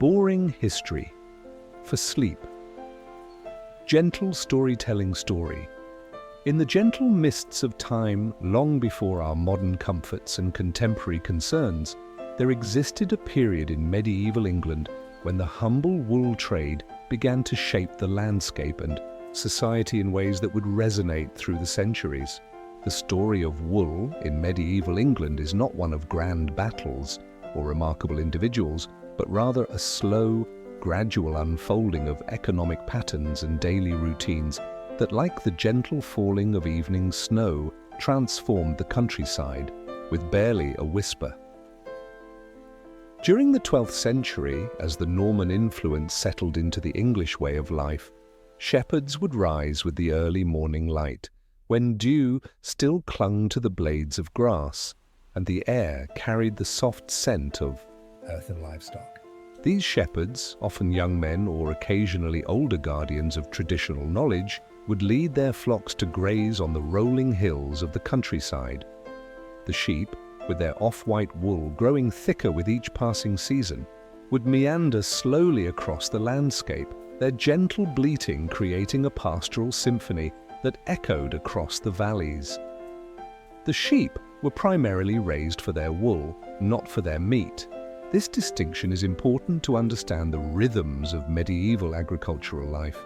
Boring history for sleep. Gentle storytelling story. In the gentle mists of time, long before our modern comforts and contemporary concerns, there existed a period in medieval England when the humble wool trade began to shape the landscape and society in ways that would resonate through the centuries. The story of wool in medieval England is not one of grand battles or remarkable individuals, but rather a slow, gradual unfolding of economic patterns and daily routines that, like the gentle falling of evening snow, transformed the countryside with barely a whisper. During the 12th century, as the Norman influence settled into the English way of life, shepherds would rise with the early morning light, when dew still clung to the blades of grass, and the air carried the soft scent of earth and livestock. These shepherds, often young men or occasionally older guardians of traditional knowledge, would lead their flocks to graze on the rolling hills of the countryside. The sheep, with their off-white wool growing thicker with each passing season, would meander slowly across the landscape, their gentle bleating creating a pastoral symphony that echoed across the valleys. The sheep were primarily raised for their wool, not for their meat. This distinction is important to understand the rhythms of medieval agricultural life.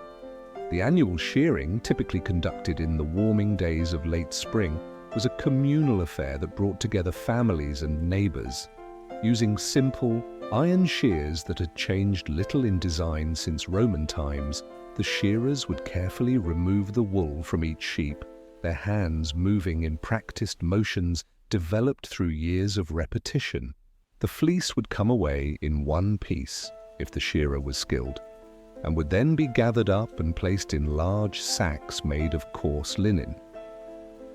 The annual shearing, typically conducted in the warming days of late spring, was a communal affair that brought together families and neighbors. Using simple, iron shears that had changed little in design since Roman times, the shearers would carefully remove the wool from each sheep, their hands moving in practiced motions developed through years of repetition. The fleece would come away in one piece, if the shearer was skilled, and would then be gathered up and placed in large sacks made of coarse linen.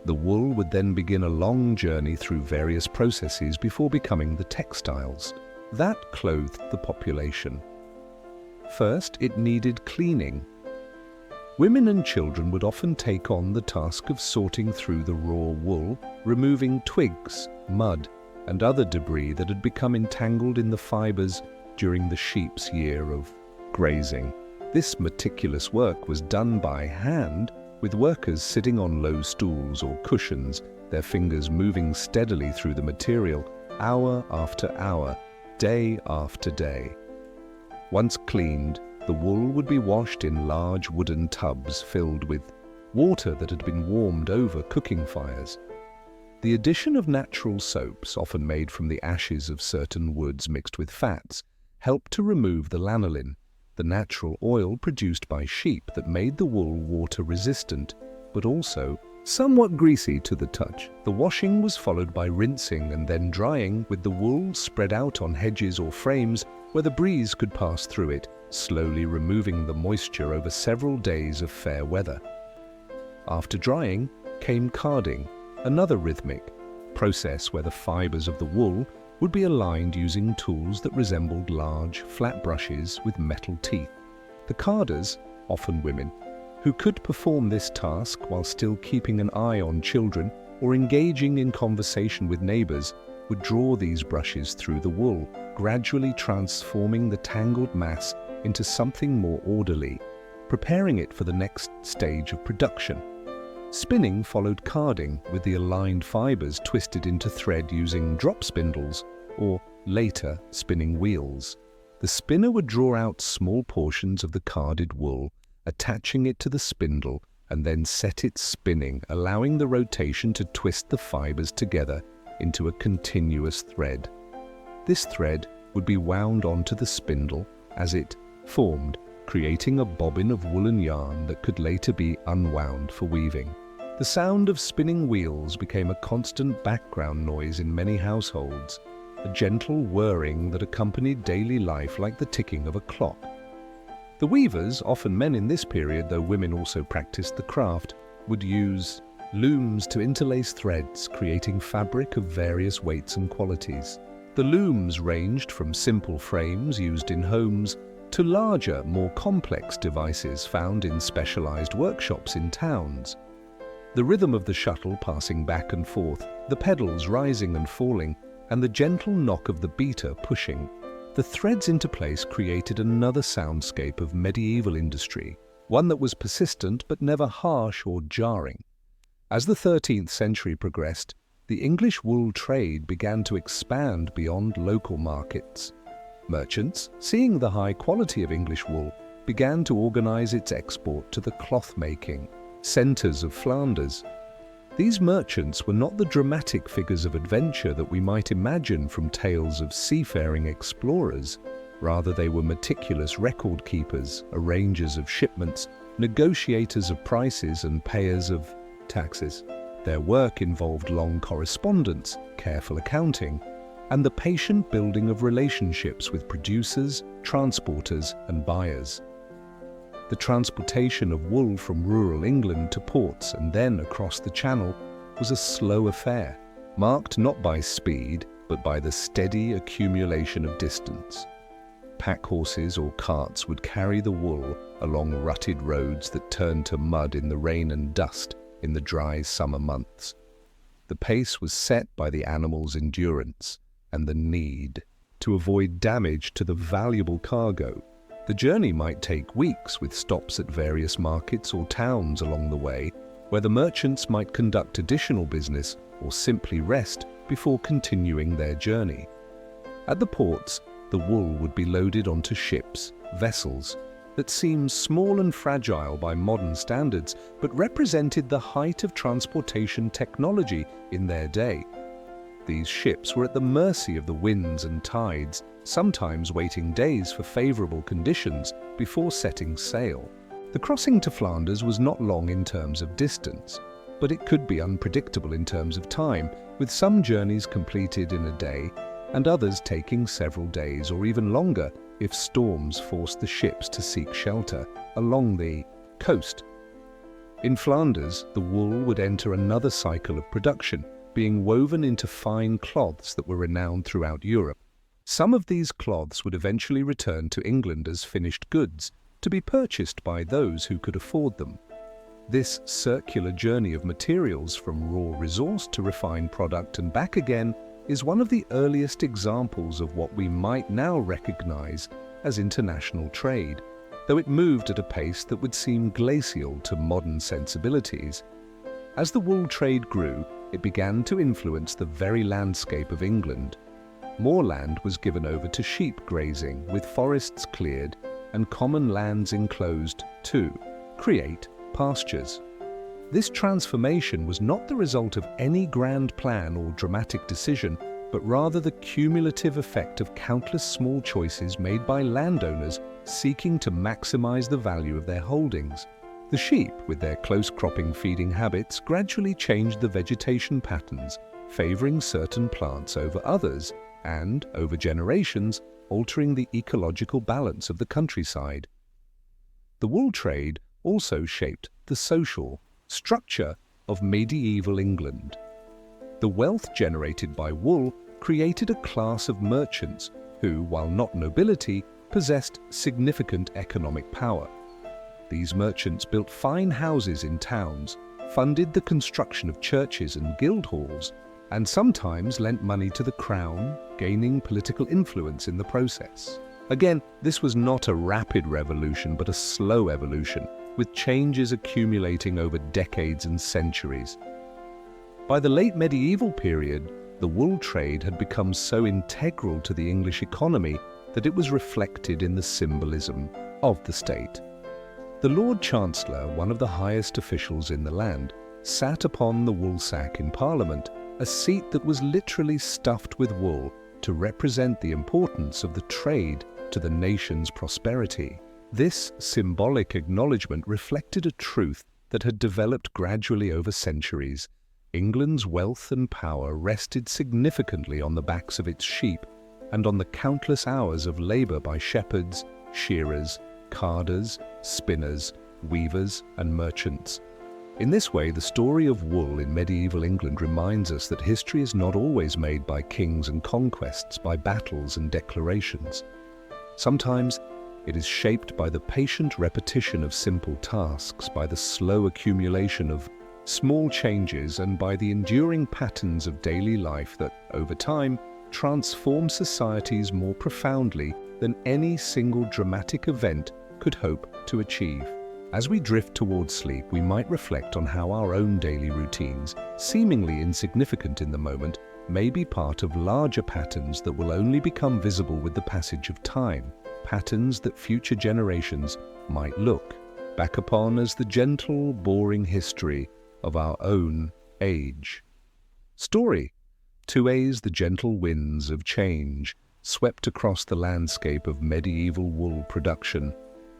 The wool would then begin a long journey through various processes before becoming the textiles that clothed the population. First, it needed cleaning. Women and children would often take on the task of sorting through the raw wool, removing twigs, mud, and other debris that had become entangled in the fibers during the sheep's year of grazing. This meticulous work was done by hand, with workers sitting on low stools or cushions, their fingers moving steadily through the material, hour after hour, day after day. Once cleaned, the wool would be washed in large wooden tubs filled with water that had been warmed over cooking fires. The addition of natural soaps, often made from the ashes of certain woods mixed with fats, helped to remove the lanolin, the natural oil produced by sheep that made the wool water-resistant, but also somewhat greasy to the touch. The washing was followed by rinsing and then drying, with the wool spread out on hedges or frames where the breeze could pass through it, slowly removing the moisture over several days of fair weather. After drying came carding, another rhythmic process where the fibers of the wool would be aligned using tools that resembled large, flat brushes with metal teeth. The carders, often women, who could perform this task while still keeping an eye on children or engaging in conversation with neighbors, would draw these brushes through the wool, gradually transforming the tangled mass into something more orderly, preparing it for the next stage of production. Spinning followed carding, with the aligned fibers twisted into thread using drop spindles, or later spinning wheels. The spinner would draw out small portions of the carded wool, attaching it to the spindle, and then set it spinning, allowing the rotation to twist the fibers together into a continuous thread. This thread would be wound onto the spindle as it formed, creating a bobbin of woolen yarn that could later be unwound for weaving. The sound of spinning wheels became a constant background noise in many households, a gentle whirring that accompanied daily life like the ticking of a clock. The weavers, often men in this period, though women also practiced the craft, would use looms to interlace threads, creating fabric of various weights and qualities. The looms ranged from simple frames used in homes to larger, more complex devices found in specialized workshops in towns. The rhythm of the shuttle passing back and forth, the pedals rising and falling, and the gentle knock of the beater pushing, The thread's interplace created another soundscape of medieval industry, one that was persistent but never harsh or jarring. As the 13th century progressed, the English wool trade began to expand beyond local markets. Merchants, seeing the high quality of English wool, began to organize its export to the cloth-making centers of Flanders. These merchants were not the dramatic figures of adventure that we might imagine from tales of seafaring explorers. Rather, they were meticulous record keepers, arrangers of shipments, negotiators of prices, and payers of taxes. Their work involved long correspondence, careful accounting, and the patient building of relationships with producers, transporters, and buyers. The transportation of wool from rural England to ports and then across the Channel was a slow affair, marked not by speed, but by the steady accumulation of distance. Pack horses or carts would carry the wool along rutted roads that turned to mud in the rain and dust in the dry summer months. The pace was set by the animal's endurance and the need to avoid damage to the valuable cargo. The journey might take weeks, with stops at various markets or towns along the way, where the merchants might conduct additional business or simply rest before continuing their journey. At the ports, the wool would be loaded onto ships, vessels, that seemed small and fragile by modern standards, but represented the height of transportation technology in their day. These ships were at the mercy of the winds and tides, sometimes waiting days for favorable conditions before setting sail. The crossing to Flanders was not long in terms of distance, but it could be unpredictable in terms of time, with some journeys completed in a day and others taking several days or even longer if storms forced the ships to seek shelter along the coast. In Flanders, the wool would enter another cycle of production, being woven into fine cloths that were renowned throughout Europe. Some of these cloths would eventually return to England as finished goods, to be purchased by those who could afford them. This circular journey of materials from raw resource to refined product and back again is one of the earliest examples of what we might now recognize as international trade, though it moved at a pace that would seem glacial to modern sensibilities. As the wool trade grew, it began to influence the very landscape of England. More land was given over to sheep grazing, with forests cleared and common lands enclosed to create pastures. This transformation was not the result of any grand plan or dramatic decision, but rather the cumulative effect of countless small choices made by landowners seeking to maximize the value of their holdings. The sheep, with their close cropping feeding habits, gradually changed the vegetation patterns, favoring certain plants over others, and, over generations, altering the ecological balance of the countryside. The wool trade also shaped the social structure of medieval England. The wealth generated by wool created a class of merchants who, while not nobility, possessed significant economic power. These merchants built fine houses in towns, funded the construction of churches and guild halls, and sometimes lent money to the crown, gaining political influence in the process. Again, this was not a rapid revolution, but a slow evolution, with changes accumulating over decades and centuries. By the late medieval period, the wool trade had become so integral to the English economy that it was reflected in the symbolism of the state. The Lord Chancellor, one of the highest officials in the land, sat upon the Woolsack in Parliament, a seat that was literally stuffed with wool to represent the importance of the trade to the nation's prosperity. This symbolic acknowledgement reflected a truth that had developed gradually over centuries. England's wealth and power rested significantly on the backs of its sheep and on the countless hours of labor by shepherds, shearers, carders, spinners, weavers, and merchants. In this way, the story of wool in medieval England reminds us that history is not always made by kings and conquests, by battles and declarations. Sometimes it is shaped by the patient repetition of simple tasks, by the slow accumulation of small changes, and by the enduring patterns of daily life that, over time, transform societies more profoundly than any single dramatic event could hope to achieve. As we drift towards sleep, we might reflect on how our own daily routines, seemingly insignificant in the moment, may be part of larger patterns that will only become visible with the passage of time, patterns that future generations might look back upon as the gentle, boring history of our own age. Story. Tues, the gentle winds of change, swept across the landscape of medieval wool production.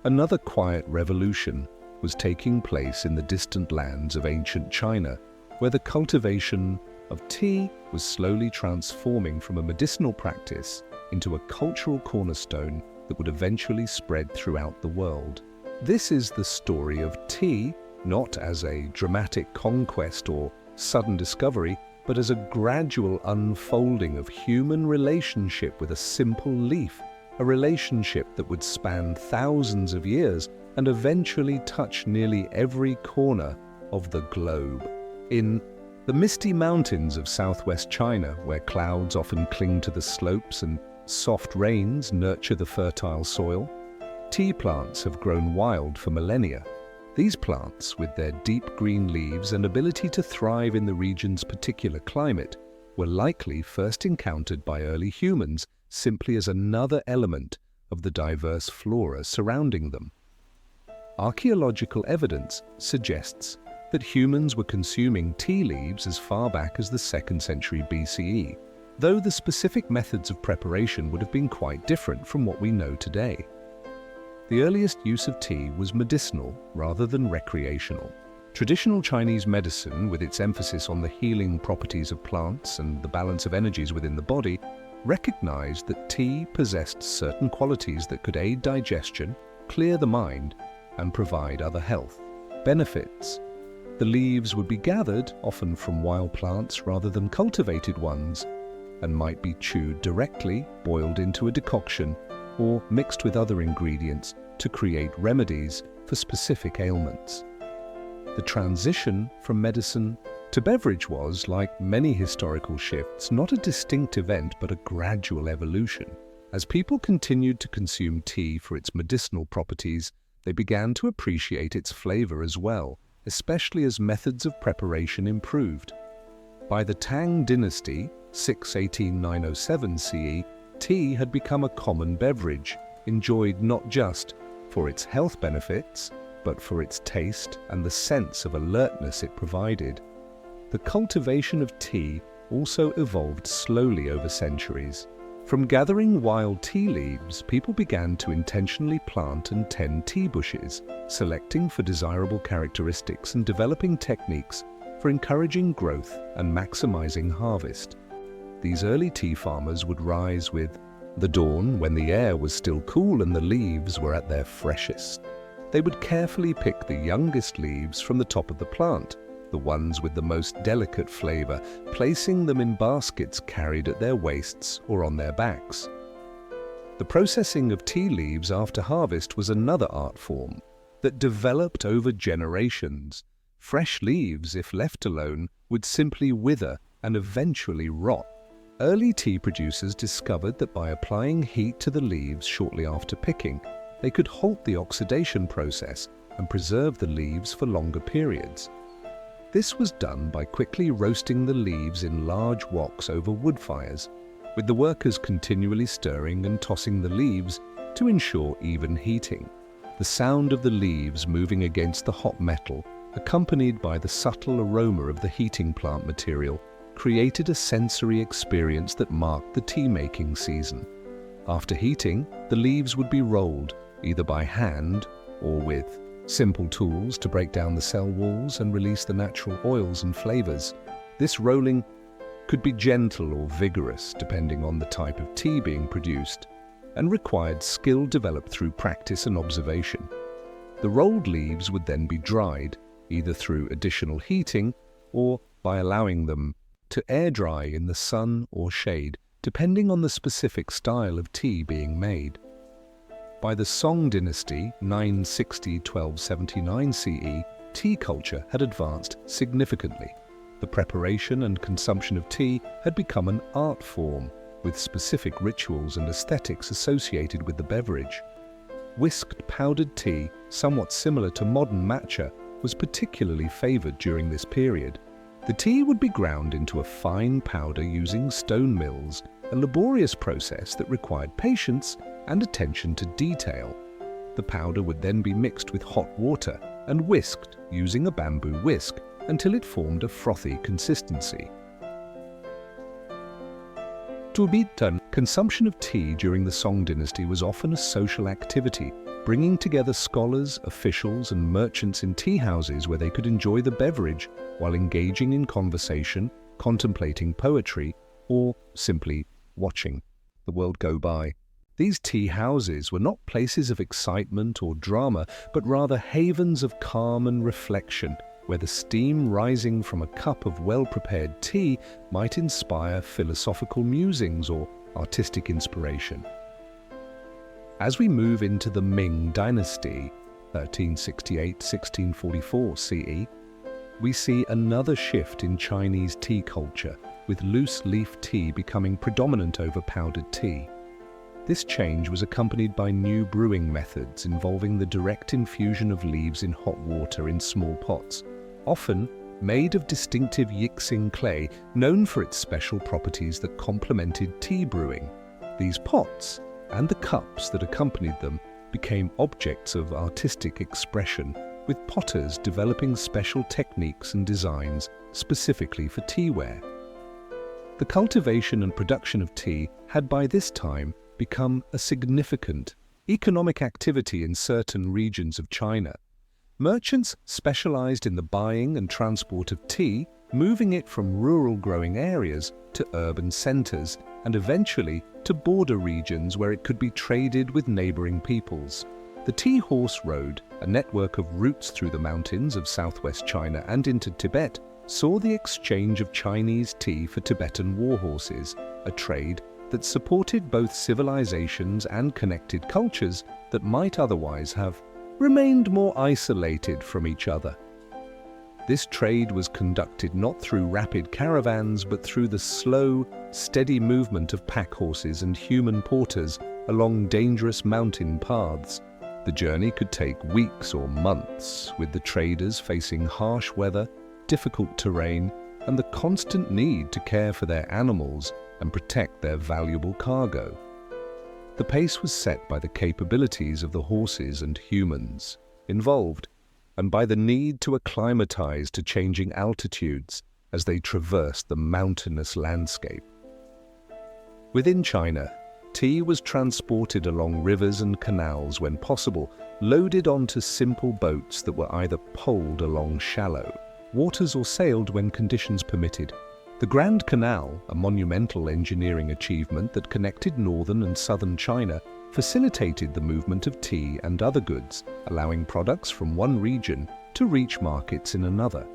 Another quiet revolution was taking place in the distant lands of ancient China, where the cultivation of tea was slowly transforming from a medicinal practice into a cultural cornerstone that would eventually spread throughout the world. This is the story of tea, not as a dramatic conquest or sudden discovery, but as a gradual unfolding of human relationship with a simple leaf, a relationship that would span thousands of years and eventually touch nearly every corner of the globe. In the misty mountains of southwest China, where clouds often cling to the slopes and soft rains nurture the fertile soil, tea plants have grown wild for millennia. These plants, with their deep green leaves and ability to thrive in the region's particular climate, were likely first encountered by early humans simply as another element of the diverse flora surrounding them. Archaeological evidence suggests that humans were consuming tea leaves as far back as the 2nd century BCE, though the specific methods of preparation would have been quite different from what we know today. The earliest use of tea was medicinal rather than recreational. Traditional Chinese medicine, with its emphasis on the healing properties of plants and the balance of energies within the body, recognized that tea possessed certain qualities that could aid digestion, clear the mind, and provide other health benefits. The leaves would be gathered, often from wild plants rather than cultivated ones, and might be chewed directly, boiled into a decoction, or mixed with other ingredients to create remedies for specific ailments. The transition from medicine to beverage was, like many historical shifts, not a distinct event but a gradual evolution. As people continued to consume tea for its medicinal properties, they began to appreciate its flavor as well, especially as methods of preparation improved. By the Tang dynasty, 618–907 CE, tea had become a common beverage, enjoyed not just for its health benefits, but for its taste and the sense of alertness it provided. The cultivation of tea also evolved slowly over centuries. From gathering wild tea leaves, people began to intentionally plant and tend tea bushes, selecting for desirable characteristics and developing techniques for encouraging growth and maximizing harvest. These early tea farmers would rise with the dawn, when the air was still cool and the leaves were at their freshest. They would carefully pick the youngest leaves from the top of the plant, the ones with the most delicate flavor, placing them in baskets carried at their waists or on their backs. The processing of tea leaves after harvest was another art form that developed over generations. Fresh leaves, if left alone, would simply wither and eventually rot. Early tea producers discovered that by applying heat to the leaves shortly after picking, they could halt the oxidation process and preserve the leaves for longer periods. This was done by quickly roasting the leaves in large woks over wood fires, with the workers continually stirring and tossing the leaves to ensure even heating. The sound of the leaves moving against the hot metal, accompanied by the subtle aroma of the heating plant material, created a sensory experience that marked the tea-making season. After heating, the leaves would be rolled, either by hand or with simple tools to break down the cell walls and release the natural oils and flavors. This rolling could be gentle or vigorous, depending on the type of tea being produced, and required skill developed through practice and observation. The rolled leaves would then be dried, either through additional heating or by allowing them to air dry in the sun or shade, depending on the specific style of tea being made. By the Song dynasty, 960–1279 CE, tea culture had advanced significantly. The preparation and consumption of tea had become an art form, with specific rituals and aesthetics associated with the beverage. Whisked powdered tea, somewhat similar to modern matcha, was particularly favored during this period. The tea would be ground into a fine powder using stone mills, a laborious process that required patience and attention to detail. The powder would then be mixed with hot water and whisked using a bamboo whisk until it formed a frothy consistency. Turbitan, consumption of tea during the Song dynasty was often a social activity, bringing together scholars, officials, and merchants in tea houses where they could enjoy the beverage while engaging in conversation, contemplating poetry, or simply watching the world go by. These tea houses were not places of excitement or drama, but rather havens of calm and reflection, where the steam rising from a cup of well-prepared tea might inspire philosophical musings or artistic inspiration. As we move into the Ming Dynasty, 1368–1644 CE, we see another shift in Chinese tea culture, with loose-leaf tea becoming predominant over powdered tea. This change was accompanied by new brewing methods involving the direct infusion of leaves in hot water in small pots, often made of distinctive Yixing clay known for its special properties that complemented tea brewing. These pots, and the cups that accompanied them, became objects of artistic expression, with potters developing special techniques and designs specifically for teaware. The cultivation and production of tea had by this time become a significant economic activity in certain regions of China. Merchants specialized in the buying and transport of tea, moving it from rural growing areas to urban centers and eventually to border regions where it could be traded with neighboring peoples. The Tea Horse Road, a network of routes through the mountains of southwest China and into Tibet, saw the exchange of Chinese tea for Tibetan war horses, a trade that supported both civilizations and connected cultures that might otherwise have remained more isolated from each other. This trade was conducted not through rapid caravans but through the slow, steady movement of pack horses and human porters along dangerous mountain paths. The journey could take weeks or months, with the traders facing harsh weather, difficult terrain, and the constant need to care for their animals and protect their valuable cargo. The pace was set by the capabilities of the horses and humans involved, and by the need to acclimatize to changing altitudes as they traversed the mountainous landscape. Within China, tea was transported along rivers and canals when possible, loaded onto simple boats that were either poled along shallow waters or sailed when conditions permitted. The Grand Canal, a monumental engineering achievement that connected northern and southern China, facilitated the movement of tea and other goods, allowing products from one region to reach markets in another.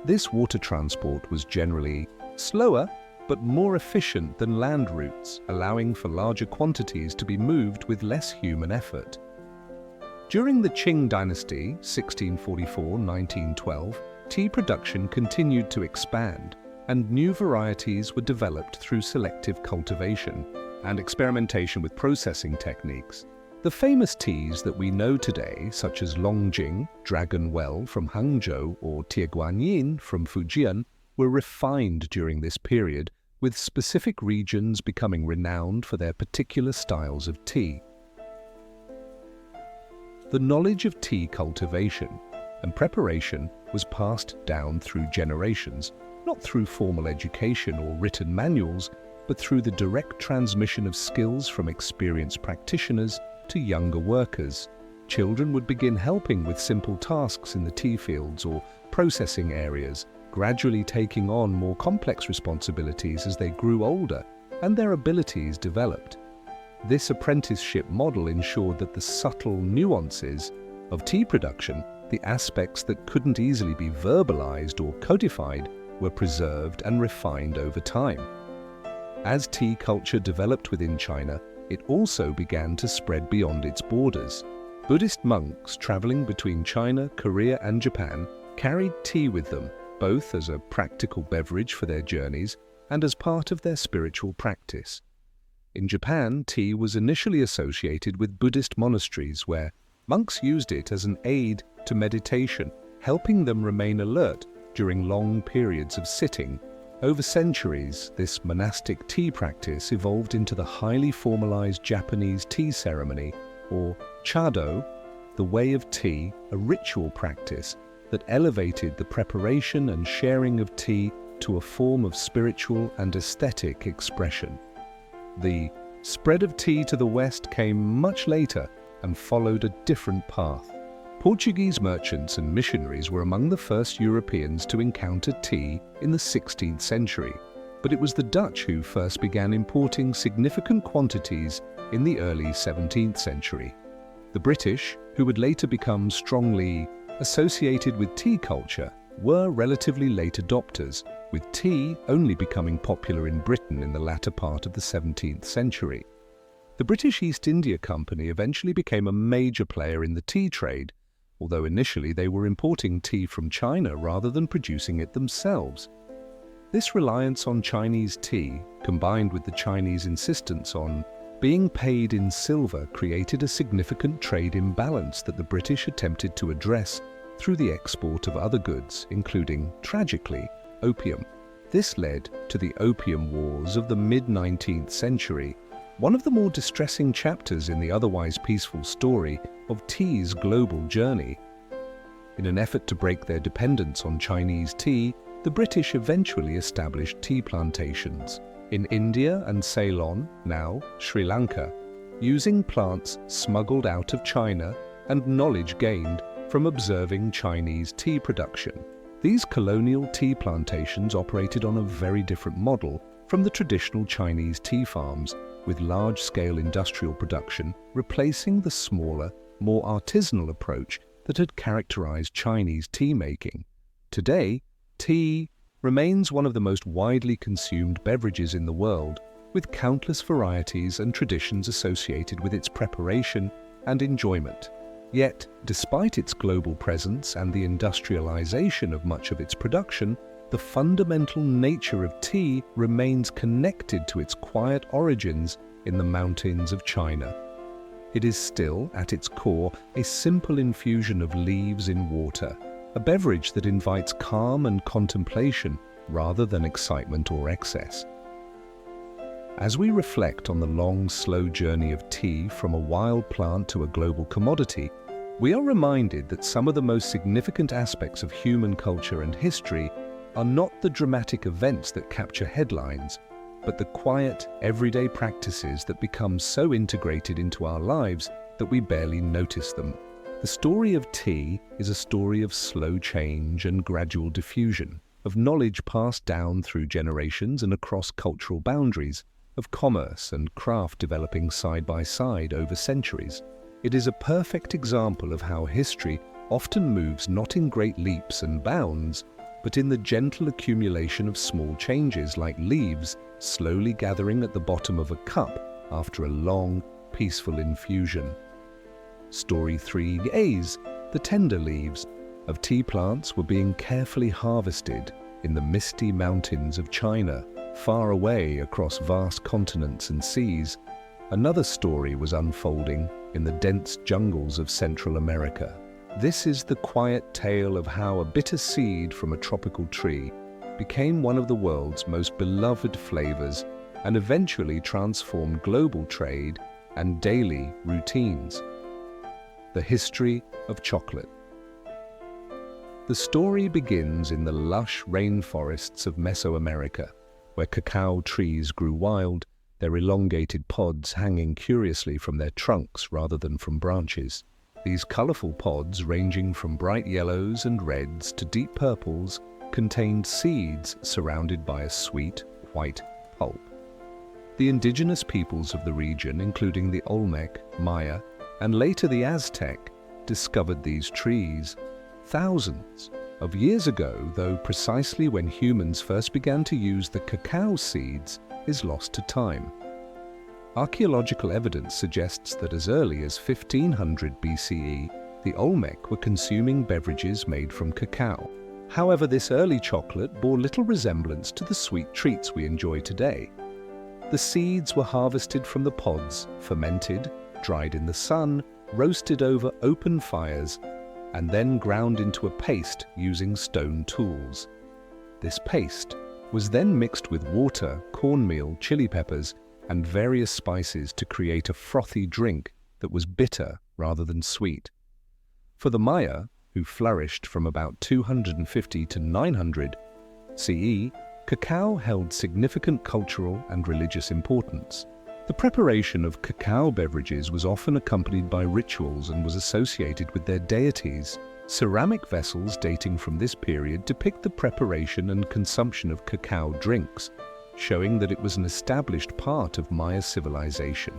This water transport was generally slower but more efficient than land routes, allowing for larger quantities to be moved with less human effort. During the Qing dynasty, 1644–1912, tea production continued to expand, and new varieties were developed through selective cultivation and experimentation with processing techniques. The famous teas that we know today, such as Longjing, Dragon Well from Hangzhou, or Tieguanyin from Fujian, were refined during this period, with specific regions becoming renowned for their particular styles of tea. The knowledge of tea cultivation and preparation was passed down through generations, not through formal education or written manuals, but through the direct transmission of skills from experienced practitioners to younger workers. Children would begin helping with simple tasks in the tea fields or processing areas, gradually taking on more complex responsibilities as they grew older and their abilities developed. This apprenticeship model ensured that the subtle nuances of tea production, the aspects that couldn't easily be verbalized or codified, were preserved and refined over time. As tea culture developed within China, it also began to spread beyond its borders. Buddhist monks traveling between China, Korea, and Japan carried tea with them, both as a practical beverage for their journeys and as part of their spiritual practice. In Japan, tea was initially associated with Buddhist monasteries where monks used it as an aid to meditation, helping them remain alert during long periods of sitting. Over centuries, this monastic tea practice evolved into the highly formalized Japanese tea ceremony, or chado, the way of tea, a ritual practice that elevated the preparation and sharing of tea to a form of spiritual and aesthetic expression. The spread of tea to the West came much later and followed a different path. Portuguese merchants and missionaries were among the first Europeans to encounter tea in the 16th century, but it was the Dutch who first began importing significant quantities in the early 17th century. The British, who would later become strongly associated with tea culture, were relatively late adopters, with tea only becoming popular in Britain in the latter part of the 17th century. The British East India Company eventually became a major player in the tea trade, although initially they were importing tea from China rather than producing it themselves. This reliance on Chinese tea, combined with the Chinese insistence on being paid in silver, created a significant trade imbalance that the British attempted to address through the export of other goods, including, tragically, opium. This led to the Opium Wars of the mid-19th century, one of the more distressing chapters in the otherwise peaceful story of tea's global journey. In an effort to break their dependence on Chinese tea, the British eventually established tea plantations in India and Ceylon, now Sri Lanka, using plants smuggled out of China and knowledge gained from observing Chinese tea production. These colonial tea plantations operated on a very different model from the traditional Chinese tea farms, with large-scale industrial production replacing the smaller, more artisanal approach that had characterized Chinese tea making. Today, tea remains one of the most widely consumed beverages in the world, with countless varieties and traditions associated with its preparation and enjoyment. Yet, despite its global presence and the industrialization of much of its production, the fundamental nature of tea remains connected to its quiet origins in the mountains of China. It is still, at its core, a simple infusion of leaves in water, a beverage that invites calm and contemplation rather than excitement or excess. As we reflect on the long, slow journey of tea from a wild plant to a global commodity, we are reminded that some of the most significant aspects of human culture and history are not the dramatic events that capture headlines, but the quiet, everyday practices that become so integrated into our lives that we barely notice them. The story of tea is a story of slow change and gradual diffusion, of knowledge passed down through generations and across cultural boundaries, of commerce and craft developing side by side over centuries. It is a perfect example of how history often moves not in great leaps and bounds, but in the gentle accumulation of small changes like leaves slowly gathering at the bottom of a cup after a long, peaceful infusion. Story 3A's the tender leaves of tea plants were being carefully harvested in the misty mountains of China, far away across vast continents and seas. Another story was unfolding in the dense jungles of Central America. This is the quiet tale of how a bitter seed from a tropical tree became one of the world's most beloved flavors and eventually transformed global trade and daily routines. The history of chocolate. The story begins in the lush rainforests of Mesoamerica, where cacao trees grew wild, their elongated pods hanging curiously from their trunks rather than from branches. These colorful pods, ranging from bright yellows and reds to deep purples, contained seeds surrounded by a sweet, white pulp. The indigenous peoples of the region, including the Olmec, Maya, and later the Aztec, discovered these trees thousands of years ago, though precisely when humans first began to use the cacao seeds is lost to time. Archaeological evidence suggests that as early as 1500 BCE, the Olmec were consuming beverages made from cacao. However, this early chocolate bore little resemblance to the sweet treats we enjoy today. The seeds were harvested from the pods, fermented, dried in the sun, roasted over open fires, and then ground into a paste using stone tools. This paste was then mixed with water, cornmeal, chili peppers, and various spices to create a frothy drink that was bitter rather than sweet. For the Maya, who flourished from about 250 to 900 CE, cacao held significant cultural and religious importance. The preparation of cacao beverages was often accompanied by rituals and was associated with their deities. Ceramic vessels dating from this period depict the preparation and consumption of cacao drinks, showing that it was an established part of Maya civilization.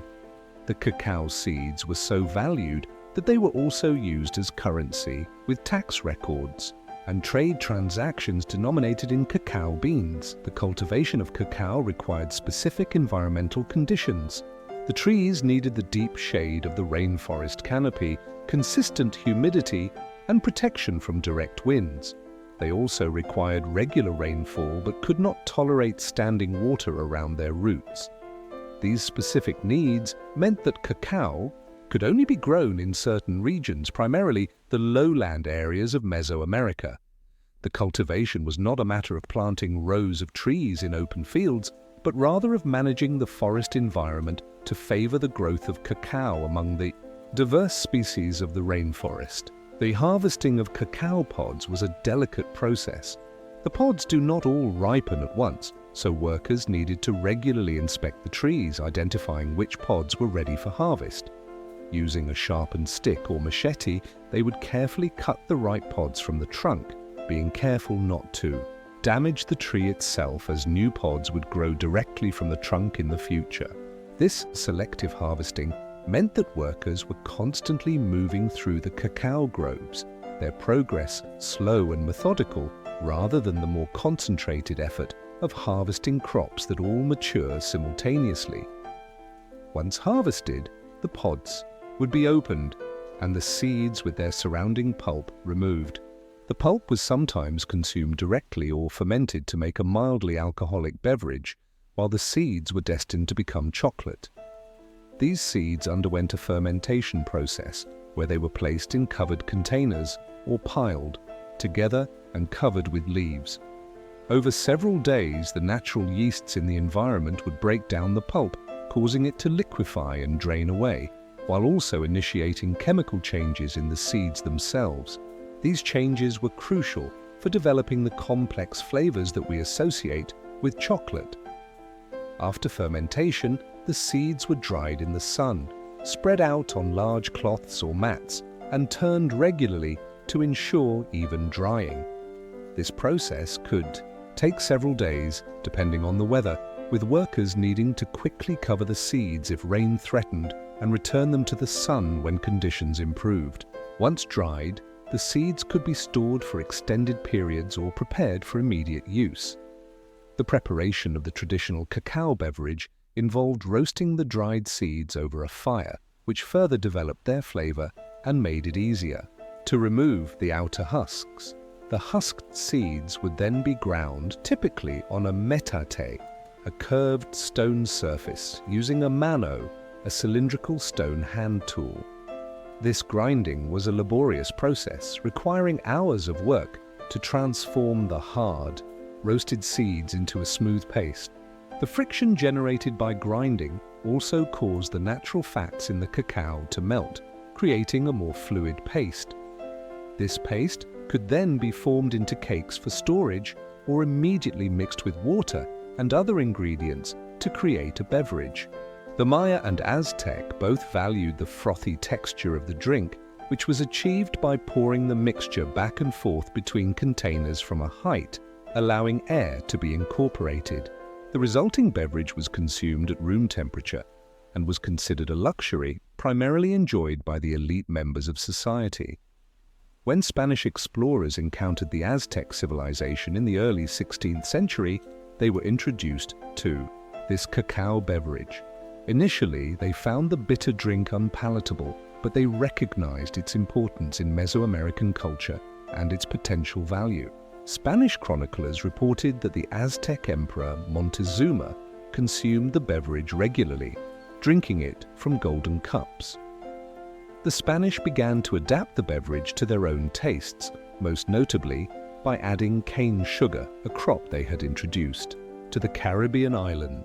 The cacao seeds were so valued that they were also used as currency, with tax records and trade transactions denominated in cacao beans. The cultivation of cacao required specific environmental conditions. The trees needed the deep shade of the rainforest canopy, consistent humidity, and protection from direct winds. They also required regular rainfall but could not tolerate standing water around their roots. These specific needs meant that cacao could only be grown in certain regions, primarily the lowland areas of Mesoamerica. The cultivation was not a matter of planting rows of trees in open fields, but rather of managing the forest environment to favor the growth of cacao among the diverse species of the rainforest. The harvesting of cacao pods was a delicate process. The pods do not all ripen at once, so workers needed to regularly inspect the trees, identifying which pods were ready for harvest. Using a sharpened stick or machete, they would carefully cut the ripe pods from the trunk, being careful not to damage the tree itself, as new pods would grow directly from the trunk in the future. This selective harvesting meant that workers were constantly moving through the cacao groves, their progress slow and methodical rather than the more concentrated effort of harvesting crops that all mature simultaneously. Once harvested, the pods would be opened and the seeds with their surrounding pulp removed. The pulp was sometimes consumed directly or fermented to make a mildly alcoholic beverage, while the seeds were destined to become chocolate. These seeds underwent a fermentation process where they were placed in covered containers or piled together and covered with leaves. Over several days, the natural yeasts in the environment would break down the pulp, causing it to liquefy and drain away, while also initiating chemical changes in the seeds themselves. These changes were crucial for developing the complex flavors that we associate with chocolate. After fermentation, the seeds were dried in the sun, spread out on large cloths or mats, and turned regularly to ensure even drying. This process could take several days, depending on the weather, with workers needing to quickly cover the seeds if rain threatened and return them to the sun when conditions improved. Once dried, the seeds could be stored for extended periods or prepared for immediate use. The preparation of the traditional cacao beverage involved roasting the dried seeds over a fire, which further developed their flavor and made it easier to remove the outer husks. The husked seeds would then be ground, typically on a metate, a curved stone surface, using a mano, a cylindrical stone hand tool. This grinding was a laborious process, requiring hours of work to transform the hard, roasted seeds into a smooth paste. The friction generated by grinding also caused the natural fats in the cacao to melt, creating a more fluid paste. This paste could then be formed into cakes for storage or immediately mixed with water and other ingredients to create a beverage. The Maya and Aztec both valued the frothy texture of the drink, which was achieved by pouring the mixture back and forth between containers from a height, allowing air to be incorporated. The resulting beverage was consumed at room temperature and was considered a luxury primarily enjoyed by the elite members of society. When Spanish explorers encountered the Aztec civilization in the early 16th century, they were introduced to this cacao beverage. Initially, they found the bitter drink unpalatable, but they recognized its importance in Mesoamerican culture and its potential value. Spanish chroniclers reported that the Aztec emperor Montezuma consumed the beverage regularly, drinking it from golden cups. The Spanish began to adapt the beverage to their own tastes, most notably by adding cane sugar, a crop they had introduced, to the Caribbean island.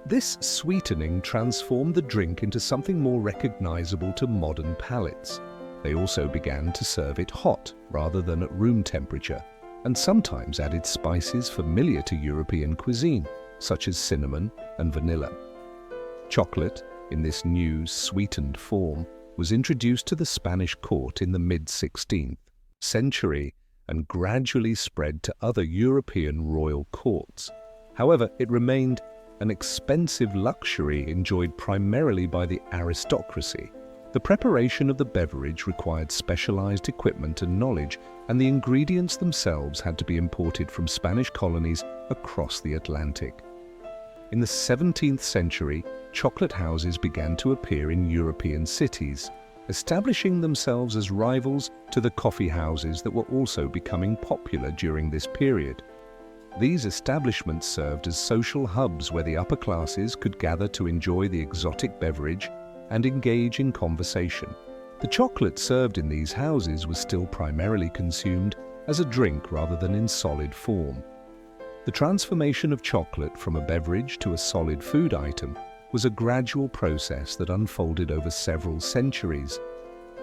This sweetening transformed the drink into something more recognizable to modern palates. They also began to serve it hot rather than at room temperature, and sometimes added spices familiar to European cuisine, such as cinnamon and vanilla. Chocolate, in this new sweetened form, was introduced to the Spanish court in the mid-16th century and gradually spread to other European royal courts. However, it remained an expensive luxury enjoyed primarily by the aristocracy. The preparation of the beverage required specialized equipment and knowledge, and the ingredients themselves had to be imported from Spanish colonies across the Atlantic. In the 17th century, chocolate houses began to appear in European cities, establishing themselves as rivals to the coffee houses that were also becoming popular during this period. These establishments served as social hubs where the upper classes could gather to enjoy the exotic beverage and engage in conversation. The chocolate served in these houses was still primarily consumed as a drink rather than in solid form. The transformation of chocolate from a beverage to a solid food item was a gradual process that unfolded over several centuries.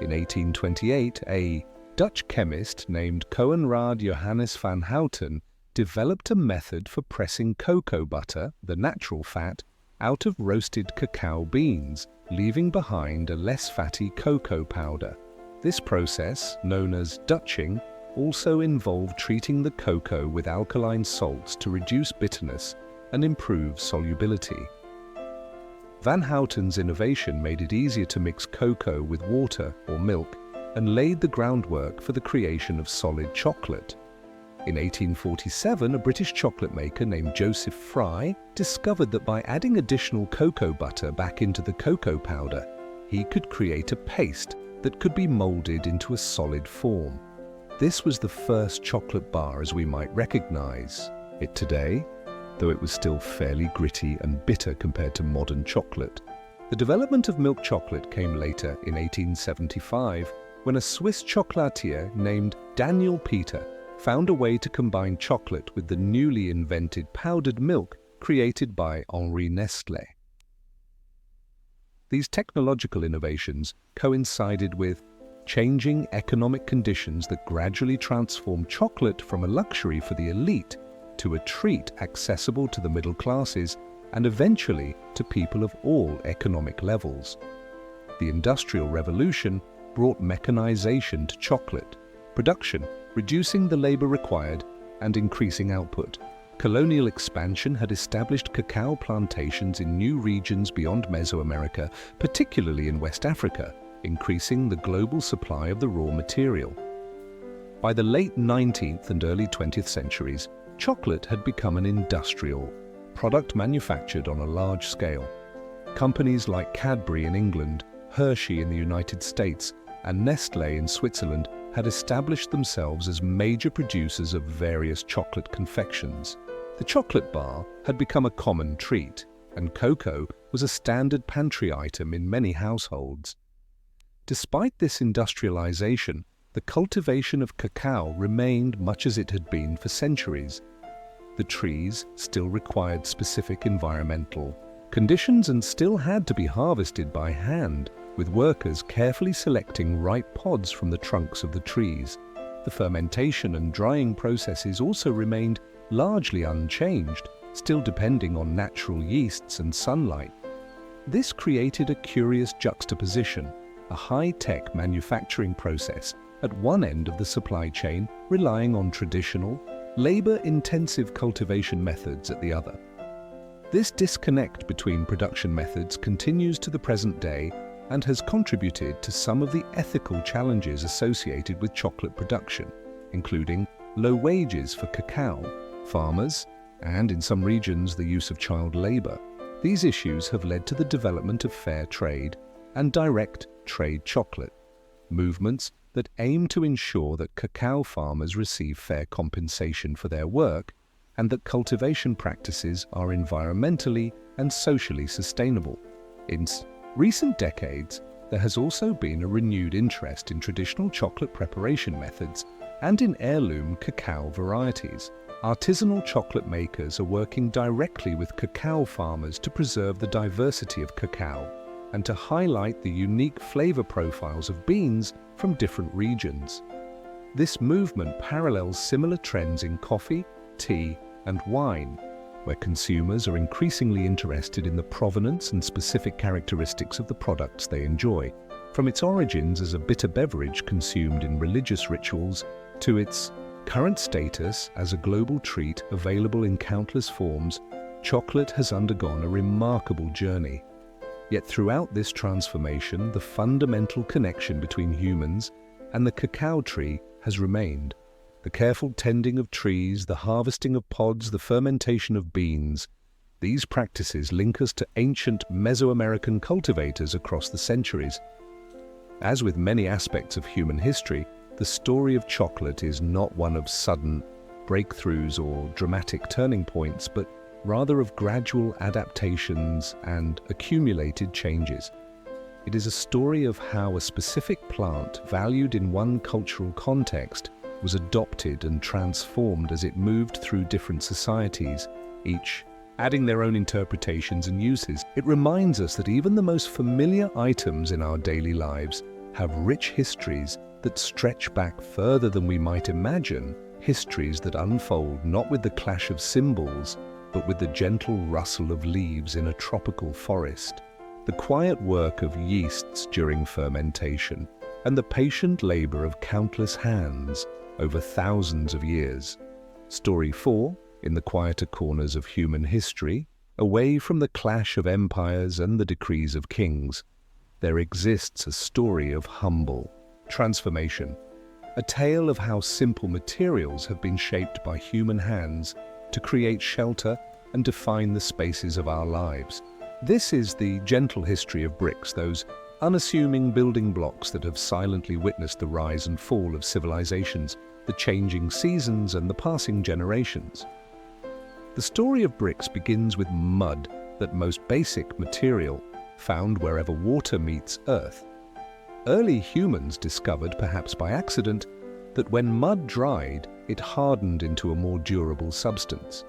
In 1828, a Dutch chemist named Coenraad Johannes van Houten developed a method for pressing cocoa butter, the natural fat, out of roasted cacao beans, leaving behind a less fatty cocoa powder. This process, known as Dutching, also involved treating the cocoa with alkaline salts to reduce bitterness and improve solubility. Van Houten's innovation made it easier to mix cocoa with water or milk and laid the groundwork for the creation of solid chocolate. In 1847, a British chocolate maker named Joseph Fry discovered that by adding additional cocoa butter back into the cocoa powder, he could create a paste that could be molded into a solid form. This was the first chocolate bar as we might recognize it today, though it was still fairly gritty and bitter compared to modern chocolate. The development of milk chocolate came later in 1875, when a Swiss chocolatier named Daniel Peter found a way to combine chocolate with the newly invented powdered milk created by Henri Nestlé. These technological innovations coincided with changing economic conditions that gradually transformed chocolate from a luxury for the elite to a treat accessible to the middle classes and eventually to people of all economic levels. The Industrial Revolution brought mechanization to chocolate production, reducing the labor required and increasing output. Colonial expansion had established cacao plantations in new regions beyond Mesoamerica, particularly in West Africa, increasing the global supply of the raw material. By the late 19th and early 20th centuries, chocolate had become an industrial product manufactured on a large scale. Companies like Cadbury in England, Hershey in the United States, and Nestlé in Switzerland had established themselves as major producers of various chocolate confections. The chocolate bar had become a common treat, and cocoa was a standard pantry item in many households. Despite this industrialization, the cultivation of cacao remained much as it had been for centuries. The trees still required specific environmental conditions and still had to be harvested by hand, with workers carefully selecting ripe pods from the trunks of the trees. The fermentation and drying processes also remained largely unchanged, still depending on natural yeasts and sunlight. This created a curious juxtaposition, a high-tech manufacturing process at one end of the supply chain relying on traditional, labor-intensive cultivation methods at the other. This disconnect between production methods continues to the present day and has contributed to some of the ethical challenges associated with chocolate production, including low wages for cacao, farmers, and in some regions the use of child labor. These issues have led to the development of fair trade and direct trade chocolate, movements that aim to ensure that cacao farmers receive fair compensation for their work and that cultivation practices are environmentally and socially sustainable. In recent decades, there has also been a renewed interest in traditional chocolate preparation methods and in heirloom cacao varieties. Artisanal chocolate makers are working directly with cacao farmers to preserve the diversity of cacao and to highlight the unique flavor profiles of beans from different regions. This movement parallels similar trends in coffee, tea, and wine, where consumers are increasingly interested in the provenance and specific characteristics of the products they enjoy, from its origins as a bitter beverage consumed in religious rituals to its current status as a global treat available in countless forms. Chocolate has undergone a remarkable journey. Yet throughout this transformation, the fundamental connection between humans and the cacao tree has remained. The careful tending of trees, the harvesting of pods, the fermentation of beans. These practices link us to ancient Mesoamerican cultivators across the centuries. As with many aspects of human history, the story of chocolate is not one of sudden breakthroughs or dramatic turning points, but rather of gradual adaptations and accumulated changes. It is a story of how a specific plant valued in one cultural context was adopted and transformed as it moved through different societies, each adding their own interpretations and uses. It reminds us that even the most familiar items in our daily lives have rich histories that stretch back further than we might imagine, histories that unfold not with the clash of symbols, but with the gentle rustle of leaves in a tropical forest, the quiet work of yeasts during fermentation, and the patient labor of countless hands over thousands of years. Story 4, in the quieter corners of human history, away from the clash of empires and the decrees of kings, there exists a story of humble transformation, a tale of how simple materials have been shaped by human hands to create shelter and define the spaces of our lives. This is the gentle history of bricks, those unassuming building blocks that have silently witnessed the rise and fall of civilizations, the changing seasons and the passing generations. The story of bricks begins with mud, that most basic material, found wherever water meets earth. Early humans discovered, perhaps by accident, that when mud dried, it hardened into a more durable substance.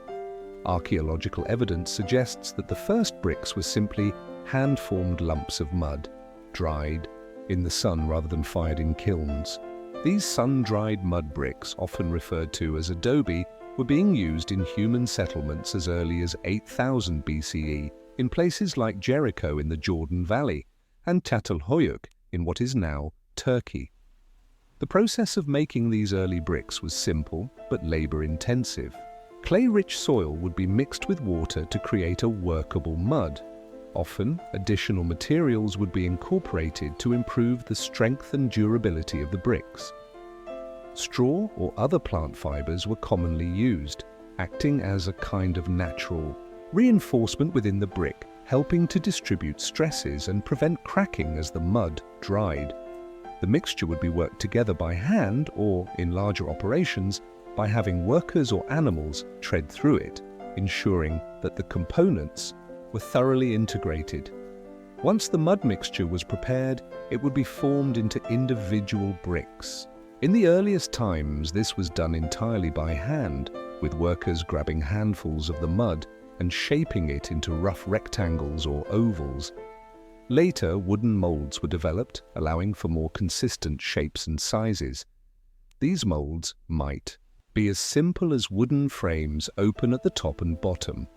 Archaeological evidence suggests that the first bricks were simply hand-formed lumps of mud, dried in the sun rather than fired in kilns. These sun-dried mud bricks, often referred to as adobe, were being used in human settlements as early as 8000 BCE in places like Jericho in the Jordan Valley and Çatalhöyük in what is now Turkey. The process of making these early bricks was simple but labor-intensive. Clay-rich soil would be mixed with water to create a workable mud. Often, additional materials would be incorporated to improve the strength and durability of the bricks. Straw or other plant fibers were commonly used, acting as a kind of natural reinforcement within the brick, helping to distribute stresses and prevent cracking as the mud dried. The mixture would be worked together by hand or, in larger operations, by having workers or animals tread through it, ensuring that the components were thoroughly integrated. Once the mud mixture was prepared, it would be formed into individual bricks. In the earliest times, this was done entirely by hand, with workers grabbing handfuls of the mud and shaping it into rough rectangles or ovals. Later, wooden molds were developed, allowing for more consistent shapes and sizes. These molds might be as simple as wooden frames open at the top and bottom.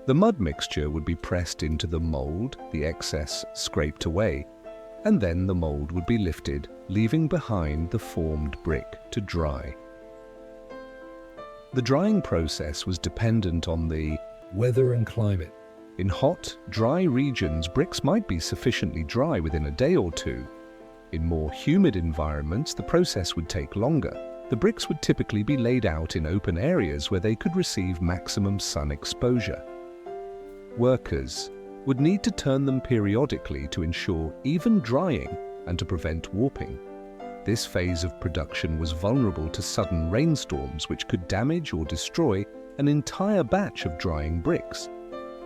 The mud mixture would be pressed into the mold, the excess scraped away, and then the mold would be lifted, leaving behind the formed brick to dry. The drying process was dependent on the weather and climate. In hot, dry regions, bricks might be sufficiently dry within a day or two. In more humid environments, the process would take longer. The bricks would typically be laid out in open areas where they could receive maximum sun exposure. Workers would need to turn them periodically to ensure even drying and to prevent warping. This phase of production was vulnerable to sudden rainstorms which could damage or destroy an entire batch of drying bricks.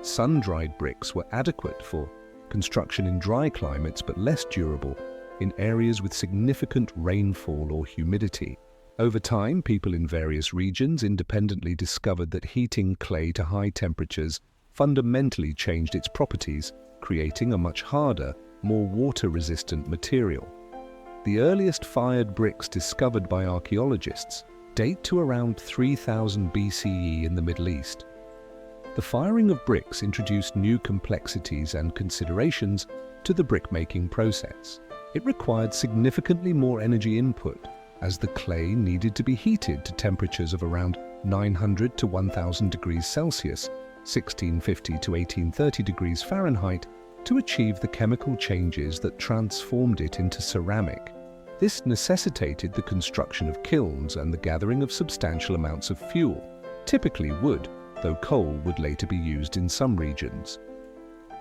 Sun-dried bricks were adequate for construction in dry climates but less durable in areas with significant rainfall or humidity. Over time, people in various regions independently discovered that heating clay to high temperatures fundamentally changed its properties, creating a much harder, more water-resistant material. The earliest fired bricks discovered by archaeologists date to around 3000 BCE in the Middle East. The firing of bricks introduced new complexities and considerations to the brick-making process. It required significantly more energy input, as the clay needed to be heated to temperatures of around 900 to 1000 degrees Celsius, 1650 to 1830 degrees Fahrenheit, to achieve the chemical changes that transformed it into ceramic. This necessitated the construction of kilns and the gathering of substantial amounts of fuel, typically wood, though coal would later be used in some regions.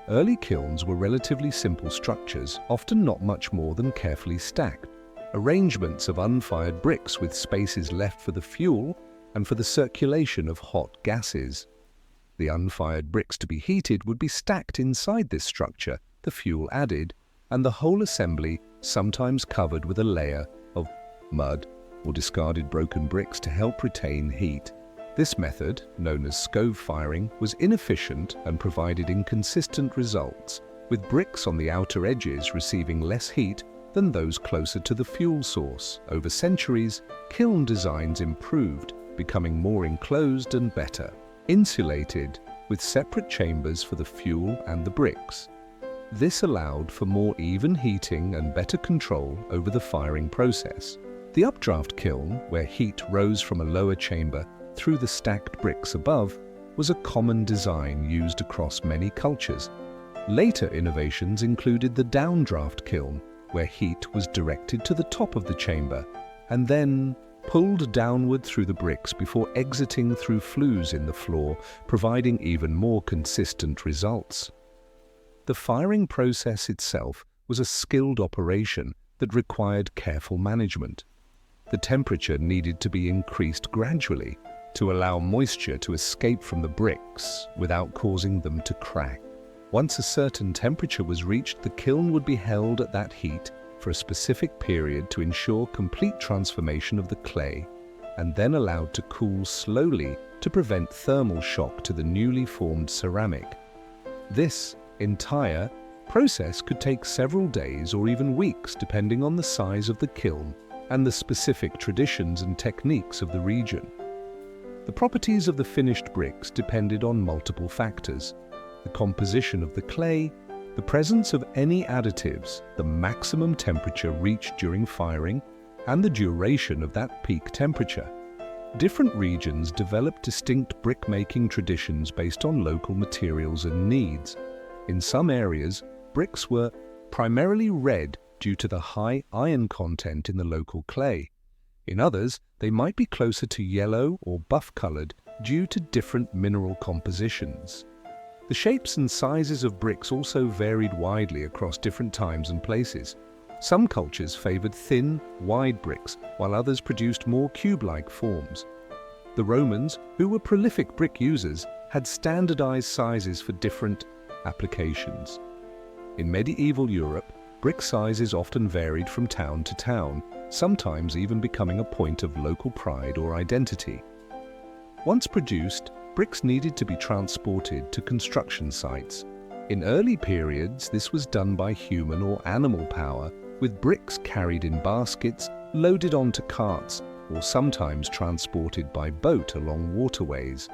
Early kilns were relatively simple structures, often not much more than carefully stacked arrangements of unfired bricks with spaces left for the fuel and for the circulation of hot gases. The unfired bricks to be heated would be stacked inside this structure, the fuel added, and the whole assembly sometimes covered with a layer of mud or discarded broken bricks to help retain heat. This method, known as stove firing, was inefficient and provided inconsistent results, with bricks on the outer edges receiving less heat than those closer to the fuel source. Over centuries, kiln designs improved, becoming more enclosed and better, insulated, with separate chambers for the fuel and the bricks. This allowed for more even heating and better control over the firing process. The updraft kiln, where heat rose from a lower chamber through the stacked bricks above, was a common design used across many cultures. Later innovations included the downdraft kiln, where heat was directed to the top of the chamber and then pulled downward through the bricks before exiting through flues in the floor, providing even more consistent results. The firing process itself was a skilled operation that required careful management. The temperature needed to be increased gradually to allow moisture to escape from the bricks without causing them to crack. Once a certain temperature was reached, the kiln would be held at that heat for a specific period to ensure complete transformation of the clay, and then allowed to cool slowly to prevent thermal shock to the newly formed ceramic. This entire process could take several days or even weeks, depending on the size of the kiln and the specific traditions and techniques of the region. The properties of the finished bricks depended on multiple factors: the composition of the clay, the presence of any additives, the maximum temperature reached during firing, and the duration of that peak temperature. Different regions developed distinct brick-making traditions based on local materials and needs. In some areas, bricks were primarily red due to the high iron content in the local clay. In others, they might be closer to yellow or buff-colored due to different mineral compositions. The shapes and sizes of bricks also varied widely across different times and places. Some cultures favored thin, wide bricks, while others produced more cube-like forms. The Romans, who were prolific brick users, had standardized sizes for different applications. In medieval Europe, brick sizes often varied from town to town, sometimes even becoming a point of local pride or identity. Once produced, bricks needed to be transported to construction sites. In early periods, this was done by human or animal power, with bricks carried in baskets, loaded onto carts, or sometimes transported by boat along waterways.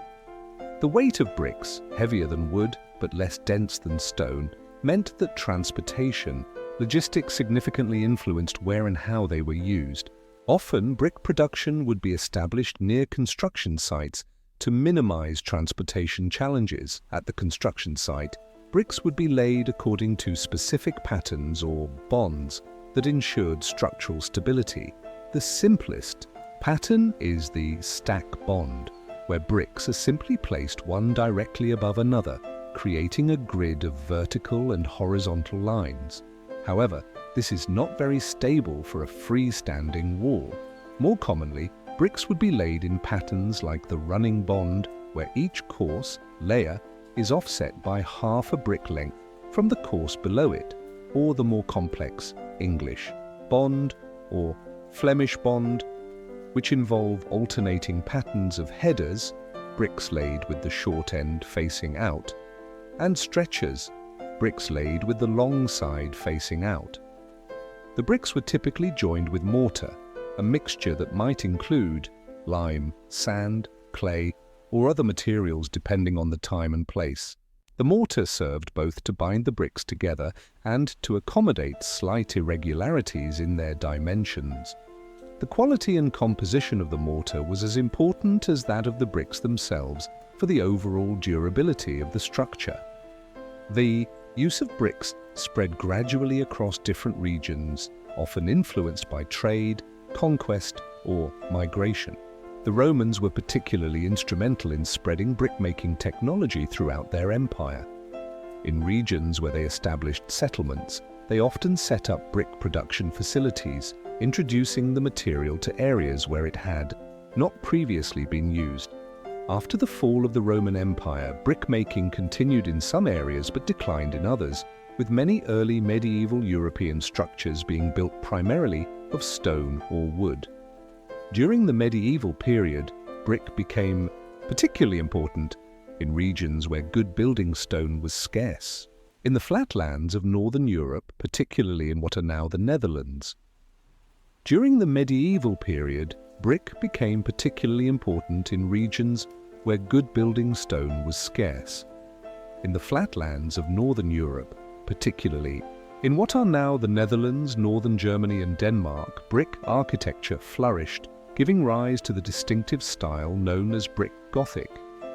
The weight of bricks, heavier than wood but less dense than stone, meant that transportation, logistics significantly influenced where and how they were used. Often, brick production would be established near construction sites to minimize transportation challenges. At the construction site, bricks would be laid according to specific patterns or bonds that ensured structural stability. The simplest pattern is the stack bond, where bricks are simply placed one directly above another, creating a grid of vertical and horizontal lines. However, this is not very stable for a freestanding wall. More commonly, bricks would be laid in patterns like the running bond where each course, layer, is offset by half a brick length from the course below it, or the more complex English bond or Flemish bond, which involve alternating patterns of headers, bricks laid with the short end facing out, and stretchers, bricks laid with the long side facing out. The bricks were typically joined with mortar, a mixture that might include lime, sand, clay, or other materials depending on the time and place. The mortar served both to bind the bricks together and to accommodate slight irregularities in their dimensions. The quality and composition of the mortar was as important as that of the bricks themselves for the overall durability of the structure. The use of bricks spread gradually across different regions, often influenced by trade, conquest, or migration. The Romans were particularly instrumental in spreading brick-making technology throughout their empire. In regions where they established settlements, they often set up brick production facilities, introducing the material to areas where it had not previously been used. After the fall of the Roman Empire, brick-making continued in some areas but declined in others, with many early medieval European structures being built primarily of stone or wood. During the medieval period, brick became particularly important in regions where good building stone was scarce. In the flatlands of northern Europe, particularly in what are now the Netherlands. During the medieval period, brick became particularly important in regions where good building stone was scarce. In the flatlands of northern Europe, particularly in what are now the Netherlands, northern Germany and Denmark, brick architecture flourished, giving rise to the distinctive style known as brick Gothic.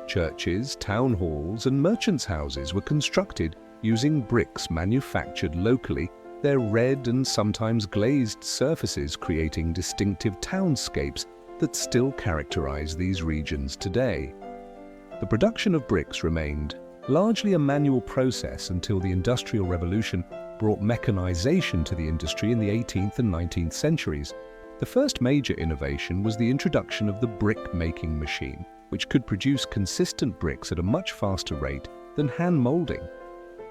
Churches, town halls and merchants' houses were constructed using bricks manufactured locally, their red and sometimes glazed surfaces creating distinctive townscapes that still characterize these regions today. The production of bricks remained largely a manual process until the Industrial Revolution brought mechanization to the industry in the 18th and 19th centuries. The first major innovation was the introduction of the brick-making machine, which could produce consistent bricks at a much faster rate than hand molding.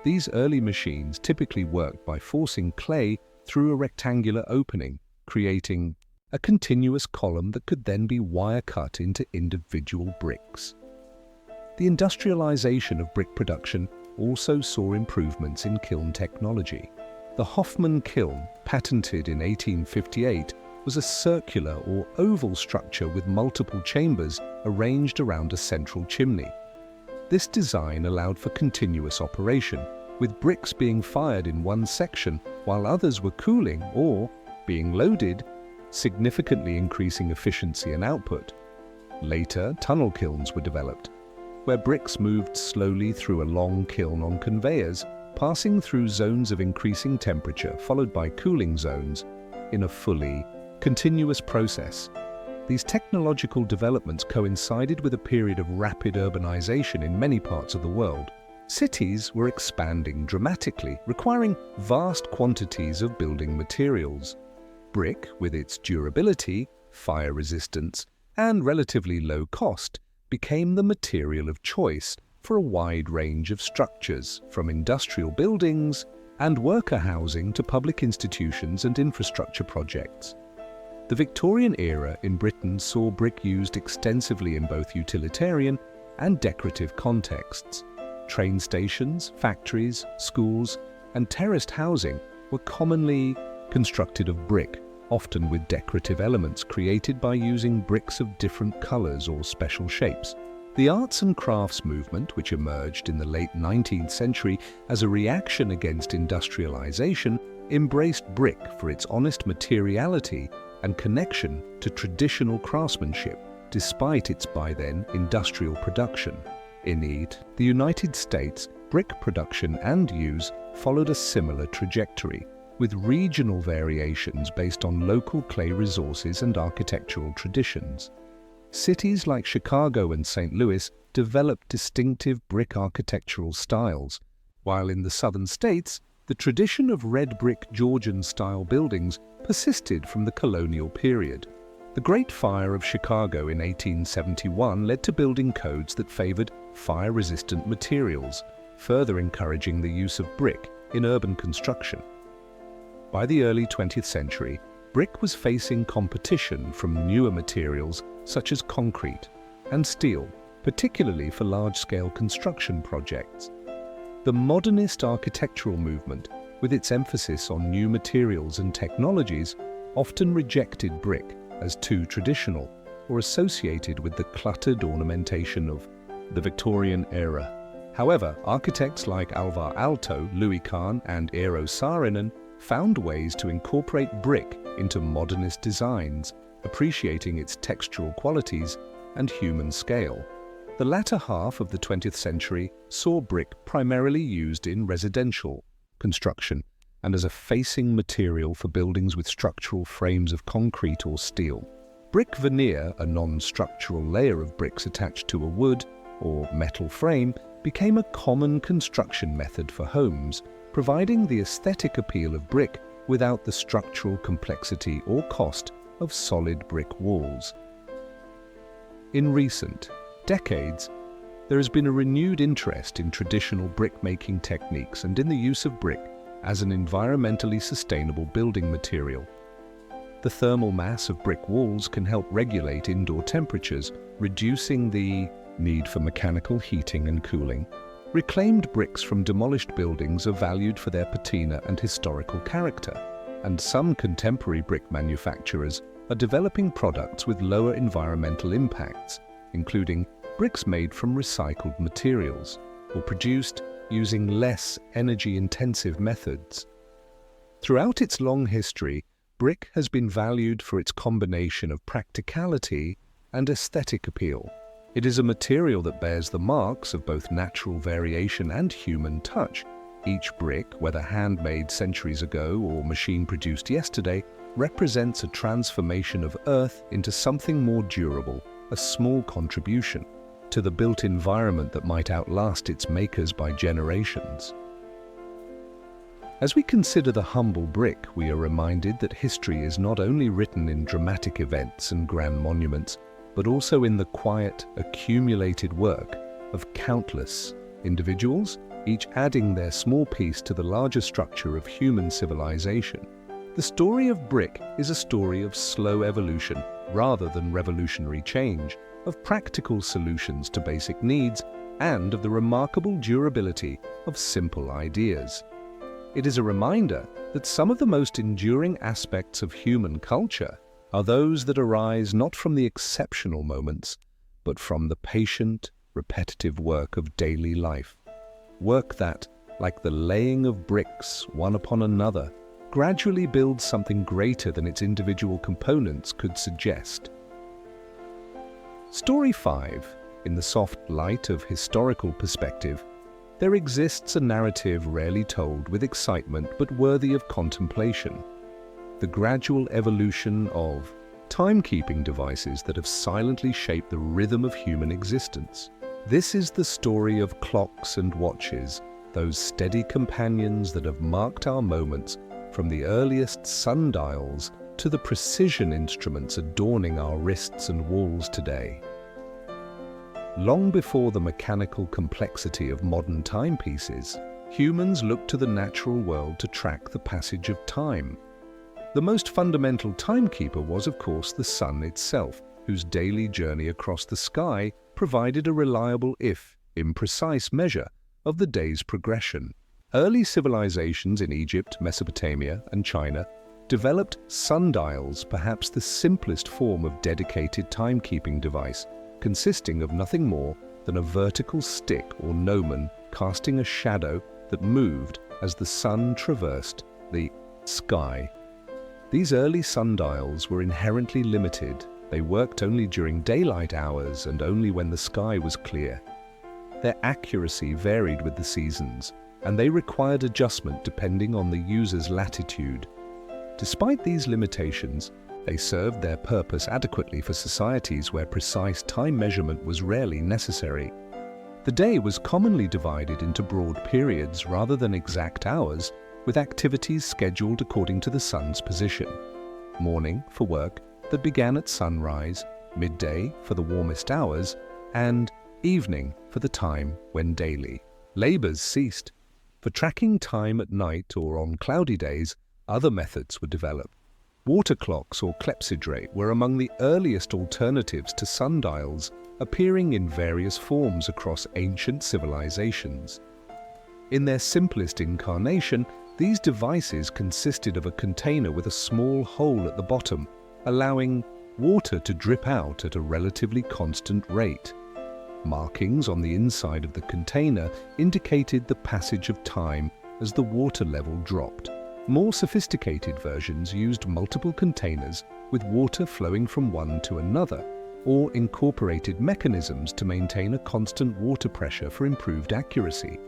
These early machines typically worked by forcing clay through a rectangular opening, creating a continuous column that could then be wire-cut into individual bricks. The industrialization of brick production also saw improvements in kiln technology. The Hoffman kiln, patented in 1858, was a circular or oval structure with multiple chambers arranged around a central chimney. This design allowed for continuous operation, with bricks being fired in one section while others were cooling or being loaded, significantly increasing efficiency and output. Later, tunnel kilns were developed, where bricks moved slowly through a long kiln on conveyors, passing through zones of increasing temperature followed by cooling zones in a fully continuous process. These technological developments coincided with a period of rapid urbanization in many parts of the world. Cities were expanding dramatically, requiring vast quantities of building materials. Brick, with its durability, fire resistance, and relatively low cost, became the material of choice for a wide range of structures, from industrial buildings and worker housing to public institutions and infrastructure projects. The Victorian era in Britain saw brick used extensively in both utilitarian and decorative contexts. Train stations, factories, schools, and terraced housing were commonly constructed of brick, often with decorative elements created by using bricks of different colors or special shapes. The arts and crafts movement, which emerged in the late 19th century as a reaction against industrialization, embraced brick for its honest materiality and connection to traditional craftsmanship, despite its by then industrial production. In the United States, brick production and use followed a similar trajectory, with regional variations based on local clay resources and architectural traditions. Cities like Chicago and St. Louis developed distinctive brick architectural styles, while in the southern states, the tradition of red brick Georgian-style buildings persisted from the colonial period. The Great Fire of Chicago in 1871 led to building codes that favored fire-resistant materials, further encouraging the use of brick in urban construction. By the early 20th century, brick was facing competition from newer materials such as concrete and steel, particularly for large-scale construction projects. The modernist architectural movement, with its emphasis on new materials and technologies, often rejected brick as too traditional or associated with the cluttered ornamentation of the Victorian era. However, architects like Alvar Aalto, Louis Kahn, and Eero Saarinen found ways to incorporate brick into modernist designs, appreciating its textural qualities and human scale. The latter half of the 20th century saw brick primarily used in residential construction and as a facing material for buildings with structural frames of concrete or steel. Brick veneer, a non-structural layer of bricks attached to a wood or metal frame, became a common construction method for homes, providing the aesthetic appeal of brick without the structural complexity or cost of solid brick walls. In recent decades, there has been a renewed interest in traditional brick-making techniques and in the use of brick as an environmentally sustainable building material. The thermal mass of brick walls can help regulate indoor temperatures, reducing the need for mechanical heating and cooling. Reclaimed bricks from demolished buildings are valued for their patina and historical character, and some contemporary brick manufacturers are developing products with lower environmental impacts, including bricks made from recycled materials or produced using less energy-intensive methods. Throughout its long history, brick has been valued for its combination of practicality and aesthetic appeal. It is a material that bears the marks of both natural variation and human touch. Each brick, whether handmade centuries ago or machine-produced yesterday, represents a transformation of earth into something more durable, a small contribution to the built environment that might outlast its makers by generations. As we consider the humble brick, we are reminded that history is not only written in dramatic events and grand monuments, but also in the quiet, accumulated work of countless individuals, each adding their small piece to the larger structure of human civilization. The story of brick is a story of slow evolution rather than revolutionary change, of practical solutions to basic needs, and of the remarkable durability of simple ideas. It is a reminder that some of the most enduring aspects of human culture are those that arise not from the exceptional moments, but from the patient, repetitive work of daily life. Work that, like the laying of bricks one upon another, gradually builds something greater than its individual components could suggest. Story 5. In the soft light of historical perspective, there exists a narrative rarely told with excitement but worthy of contemplation. The gradual evolution of timekeeping devices that have silently shaped the rhythm of human existence. This is the story of clocks and watches, those steady companions that have marked our moments, from the earliest sundials to the precision instruments adorning our wrists and walls today. Long before the mechanical complexity of modern timepieces, humans looked to the natural world to track the passage of time. The most fundamental timekeeper was, of course, the sun itself, whose daily journey across the sky provided a reliable, if imprecise, measure of the day's progression. Early civilizations in Egypt, Mesopotamia, and China developed sundials, perhaps the simplest form of dedicated timekeeping device, consisting of nothing more than a vertical stick or gnomon casting a shadow that moved as the sun traversed the sky. These early sundials were inherently limited. They worked only during daylight hours and only when the sky was clear. Their accuracy varied with the seasons, and they required adjustment depending on the user's latitude. Despite these limitations, they served their purpose adequately for societies where precise time measurement was rarely necessary. The day was commonly divided into broad periods rather than exact hours, with activities scheduled according to the sun's position. Morning for work, that began at sunrise, midday for the warmest hours, and evening for the time when daily labours ceased. For tracking time at night or on cloudy days, other methods were developed. Water clocks or clepsydra were among the earliest alternatives to sundials, appearing in various forms across ancient civilizations. In their simplest incarnation, these devices consisted of a container with a small hole at the bottom, allowing water to drip out at a relatively constant rate. Markings on the inside of the container indicated the passage of time as the water level dropped. More sophisticated versions used multiple containers with water flowing from one to another, or incorporated mechanisms to maintain a constant water pressure for improved accuracy.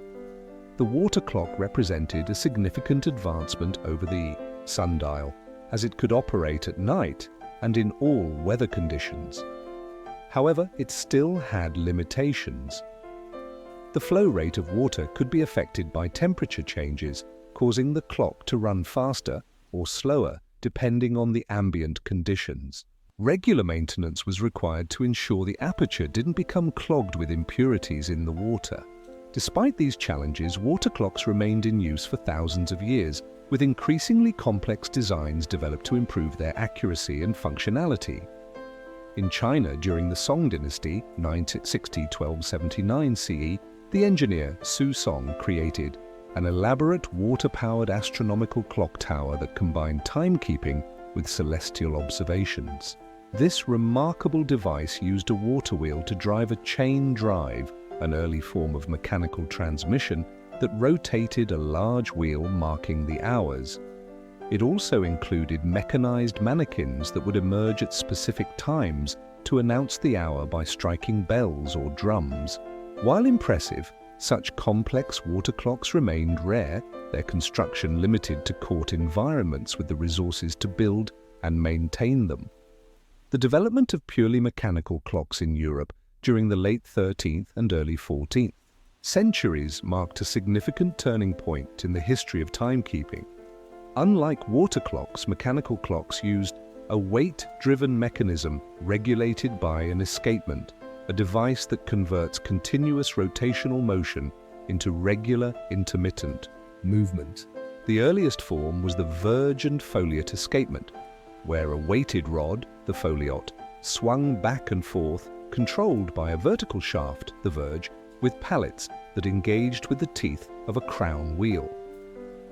The water clock represented a significant advancement over the sundial, as it could operate at night and in all weather conditions. However, it still had limitations. The flow rate of water could be affected by temperature changes, causing the clock to run faster or slower depending on the ambient conditions. Regular maintenance was required to ensure the aperture didn't become clogged with impurities in the water. Despite these challenges, water clocks remained in use for thousands of years, with increasingly complex designs developed to improve their accuracy and functionality. In China during the Song dynasty, 960–1279 CE, the engineer Su Song created an elaborate water-powered astronomical clock tower that combined timekeeping with celestial observations. This remarkable device used a water wheel to drive a chain drive, an early form of mechanical transmission that rotated a large wheel marking the hours. It also included mechanized mannequins that would emerge at specific times to announce the hour by striking bells or drums. While impressive, such complex water clocks remained rare, their construction limited to court environments with the resources to build and maintain them. The development of purely mechanical clocks in Europe during the late 13th and early 14th centuries marked a significant turning point in the history of timekeeping. Unlike water clocks, mechanical clocks used a weight-driven mechanism regulated by an escapement, a device that converts continuous rotational motion into regular, intermittent movement. The earliest form was the verge and foliot escapement, where a weighted rod, the foliot, swung back and forth, controlled by a vertical shaft, the verge, with pallets that engaged with the teeth of a crown wheel.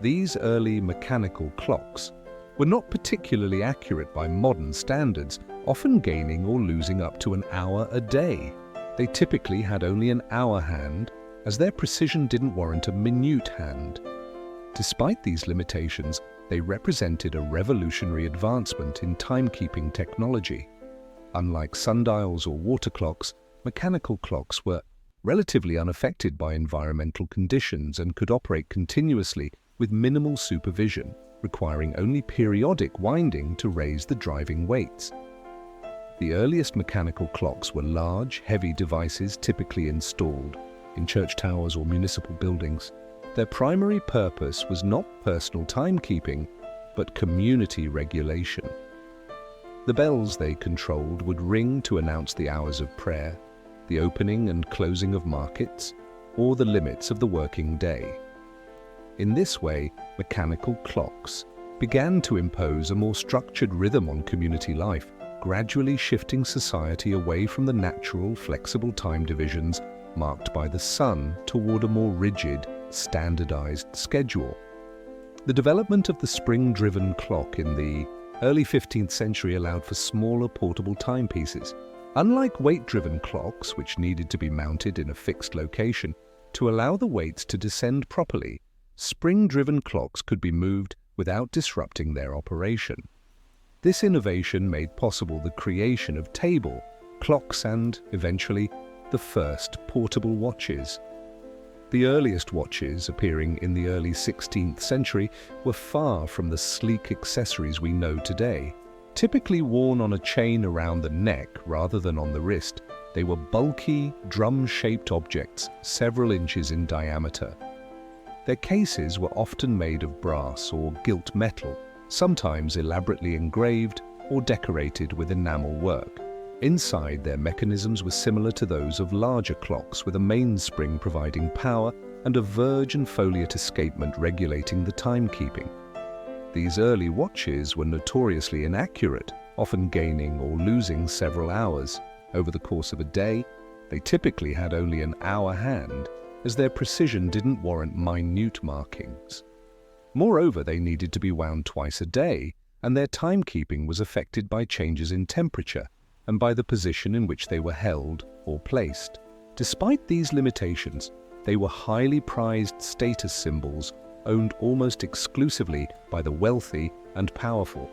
These early mechanical clocks were not particularly accurate by modern standards, often gaining or losing up to an hour a day. They typically had only an hour hand, as their precision didn't warrant a minute hand. Despite these limitations, they represented a revolutionary advancement in timekeeping technology. Unlike sundials or water clocks, mechanical clocks were relatively unaffected by environmental conditions and could operate continuously with minimal supervision, requiring only periodic winding to raise the driving weights. The earliest mechanical clocks were large, heavy devices typically installed in church towers or municipal buildings. Their primary purpose was not personal timekeeping, but community regulation. The bells they controlled would ring to announce the hours of prayer, the opening and closing of markets, or the limits of the working day. In this way, mechanical clocks began to impose a more structured rhythm on community life, gradually shifting society away from the natural, flexible time divisions marked by the sun toward a more rigid, standardized schedule. The development of the spring-driven clock in the early 15th century allowed for smaller portable timepieces. Unlike weight-driven clocks, which needed to be mounted in a fixed location, to allow the weights to descend properly, spring-driven clocks could be moved without disrupting their operation. This innovation made possible the creation of table clocks and, eventually, the first portable watches. The earliest watches, appearing in the early 16th century, were far from the sleek accessories we know today. Typically worn on a chain around the neck rather than on the wrist, they were bulky, drum-shaped objects several inches in diameter. Their cases were often made of brass or gilt metal, sometimes elaborately engraved or decorated with enamel work. Inside, their mechanisms were similar to those of larger clocks, with a mainspring providing power and a verge and foliate escapement regulating the timekeeping. These early watches were notoriously inaccurate, often gaining or losing several hours. Over the course of a day, they typically had only an hour hand, as their precision didn't warrant minute markings. Moreover, they needed to be wound twice a day, and their timekeeping was affected by changes in temperature and by the position in which they were held or placed. Despite these limitations, they were highly prized status symbols owned almost exclusively by the wealthy and powerful.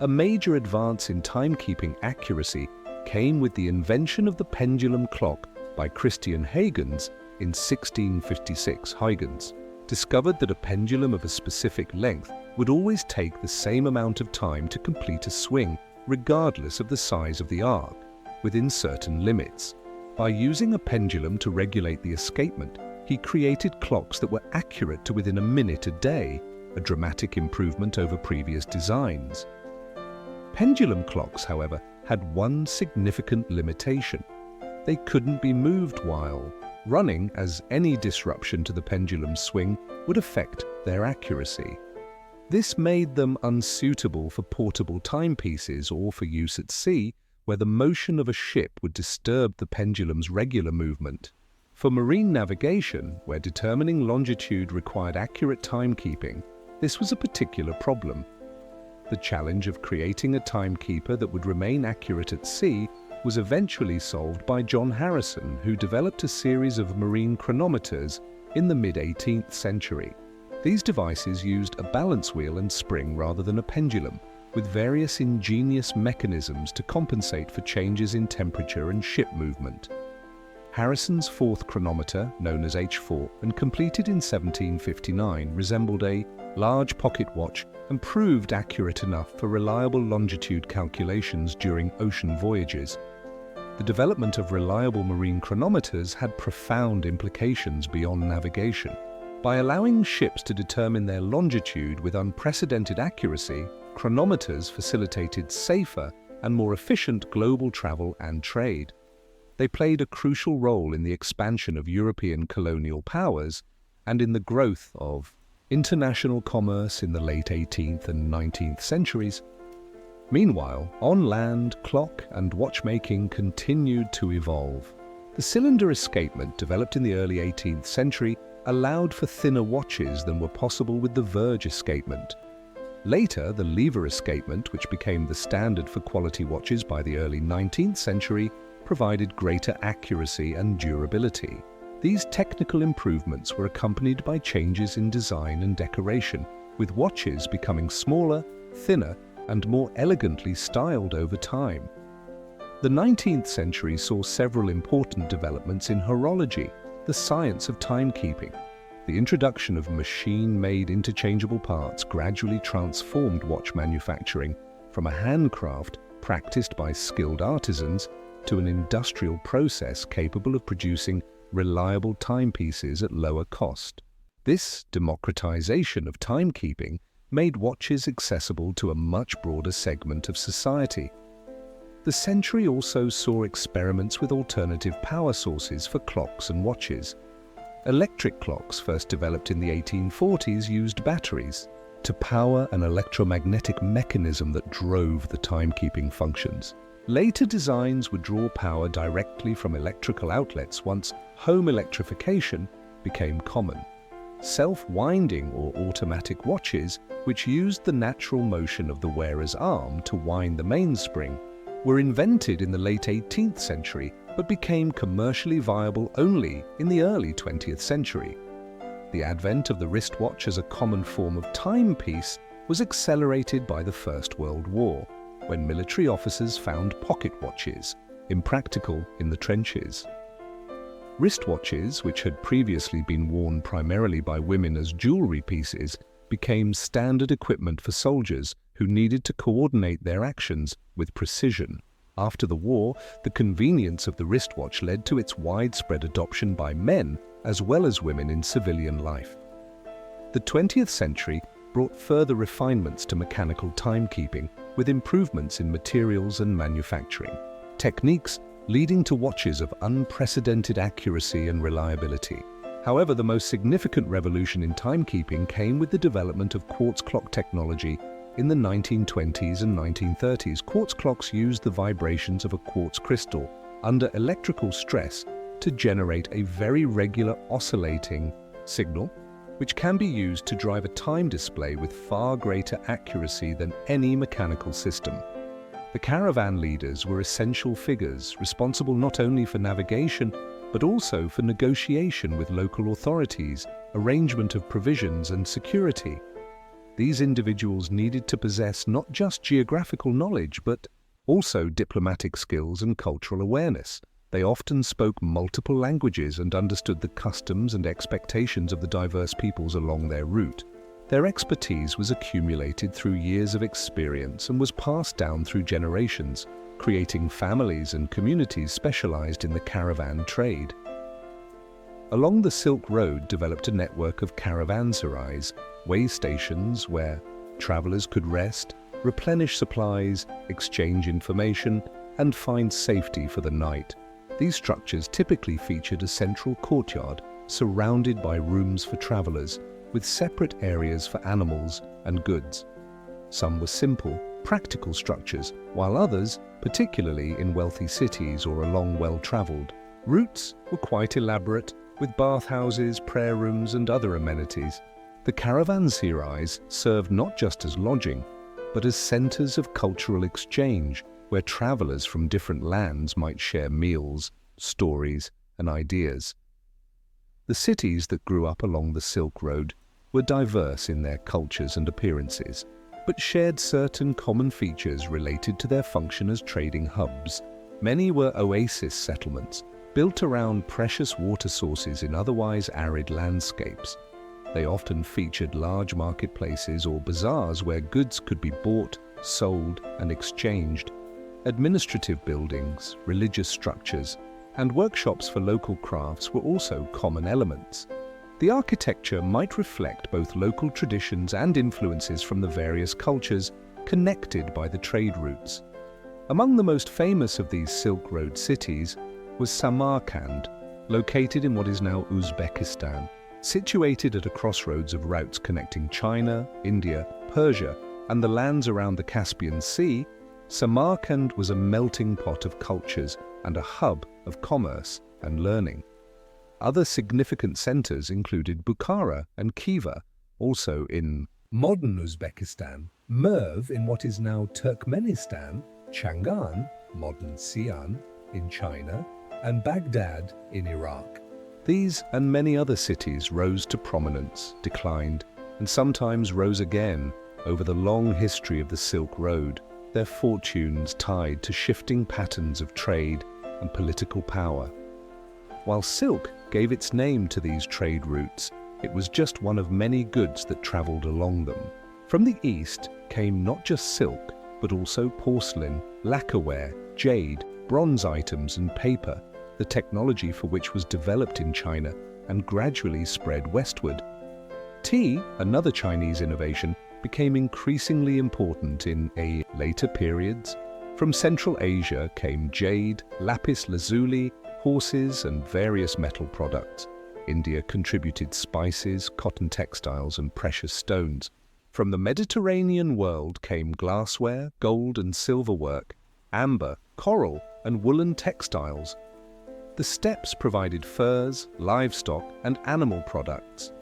A major advance in timekeeping accuracy came with the invention of the pendulum clock by Christian Huygens in 1656. Huygens discovered that a pendulum of a specific length would always take the same amount of time to complete a swing, regardless of the size of the arc, within certain limits. By using a pendulum to regulate the escapement, he created clocks that were accurate to within a minute a day, a dramatic improvement over previous designs. Pendulum clocks, however, had one significant limitation. They couldn't be moved while running, as any disruption to the pendulum's swing would affect their accuracy. This made them unsuitable for portable timepieces or for use at sea, where the motion of a ship would disturb the pendulum's regular movement. For marine navigation, where determining longitude required accurate timekeeping, this was a particular problem. The challenge of creating a timekeeper that would remain accurate at sea was eventually solved by John Harrison, who developed a series of marine chronometers in the mid-18th century. These devices used a balance wheel and spring rather than a pendulum, with various ingenious mechanisms to compensate for changes in temperature and ship movement. Harrison's fourth chronometer, known as H4 and completed in 1759, resembled a large pocket watch and proved accurate enough for reliable longitude calculations during ocean voyages. The development of reliable marine chronometers had profound implications beyond navigation. By allowing ships to determine their longitude with unprecedented accuracy, chronometers facilitated safer and more efficient global travel and trade. They played a crucial role in the expansion of European colonial powers and in the growth of international commerce in the late 18th and 19th centuries. Meanwhile, on land, clock and watchmaking continued to evolve. The cylinder escapement, developed in the early 18th century, allowed for thinner watches than were possible with the verge escapement. Later, the lever escapement, which became the standard for quality watches by the early 19th century, provided greater accuracy and durability. These technical improvements were accompanied by changes in design and decoration, with watches becoming smaller, thinner, and more elegantly styled over time. The 19th century saw several important developments in horology, the science of timekeeping. The introduction of machine-made interchangeable parts gradually transformed watch manufacturing from a handcraft practiced by skilled artisans to an industrial process capable of producing reliable timepieces at lower cost. This democratization of timekeeping made watches accessible to a much broader segment of society. The century also saw experiments with alternative power sources for clocks and watches. Electric clocks, first developed in the 1840s, used batteries to power an electromagnetic mechanism that drove the timekeeping functions. Later designs would draw power directly from electrical outlets once home electrification became common. Self-winding or automatic watches, which used the natural motion of the wearer's arm to wind the mainspring, were invented in the late 18th century but became commercially viable only in the early 20th century. The advent of the wristwatch as a common form of timepiece was accelerated by the First World War, when military officers found pocket watches impractical in the trenches. Wristwatches, which had previously been worn primarily by women as jewelry pieces, became standard equipment for soldiers who needed to coordinate their actions with precision. After the war, the convenience of the wristwatch led to its widespread adoption by men as well as women in civilian life. The 20th century brought further refinements to mechanical timekeeping with improvements in materials and manufacturing, techniques leading to watches of unprecedented accuracy and reliability. However, the most significant revolution in timekeeping came with the development of quartz clock technology in the 1920s and 1930s. Quartz clocks used the vibrations of a quartz crystal under electrical stress to generate a very regular oscillating signal, which can be used to drive a time display with far greater accuracy than any mechanical system. The caravan leaders were essential figures responsible not only for navigation, but also for negotiation with local authorities, arrangement of provisions and security. These individuals needed to possess not just geographical knowledge, but also diplomatic skills and cultural awareness. They often spoke multiple languages and understood the customs and expectations of the diverse peoples along their route. Their expertise was accumulated through years of experience and was passed down through generations, creating families and communities specialized in the caravan trade. Along the Silk Road developed a network of caravanserais, way stations where travelers could rest, replenish supplies, exchange information, and find safety for the night. These structures typically featured a central courtyard surrounded by rooms for travelers, with separate areas for animals and goods. Some were simple, practical structures, while others, particularly in wealthy cities or along well-traveled routes, were quite elaborate, with bathhouses, prayer rooms, and other amenities. The caravanserais served not just as lodging, but as centers of cultural exchange, where travelers from different lands might share meals, stories, and ideas. The cities that grew up along the Silk Road were diverse in their cultures and appearances, but shared certain common features related to their function as trading hubs. Many were oasis settlements, built around precious water sources in otherwise arid landscapes. They often featured large marketplaces or bazaars where goods could be bought, sold, and exchanged. Administrative buildings, religious structures, and workshops for local crafts were also common elements. The architecture might reflect both local traditions and influences from the various cultures connected by the trade routes. Among the most famous of these Silk Road cities was Samarkand, located in what is now Uzbekistan. Situated at a crossroads of routes connecting China, India, Persia, and the lands around the Caspian Sea, Samarkand was a melting pot of cultures and a hub of commerce and learning. Other significant centers included Bukhara and Khiva, also in modern Uzbekistan, Merv in what is now Turkmenistan, Chang'an, modern Xi'an, in China, and Baghdad in Iraq. These and many other cities rose to prominence, declined, and sometimes rose again over the long history of the Silk Road, their fortunes tied to shifting patterns of trade and political power. While silk gave its name to these trade routes, it was just one of many goods that traveled along them. From the east came not just silk, but also porcelain, lacquerware, jade, bronze items, and paper, the technology for which was developed in China and gradually spread westward. Tea, another Chinese innovation, became increasingly important in later periods. From Central Asia came jade, lapis lazuli, horses, and various metal products. India contributed spices, cotton textiles, and precious stones. From the Mediterranean world came glassware, gold and silver work, amber, coral, and woolen textiles. The steppes provided furs, livestock, and animal products.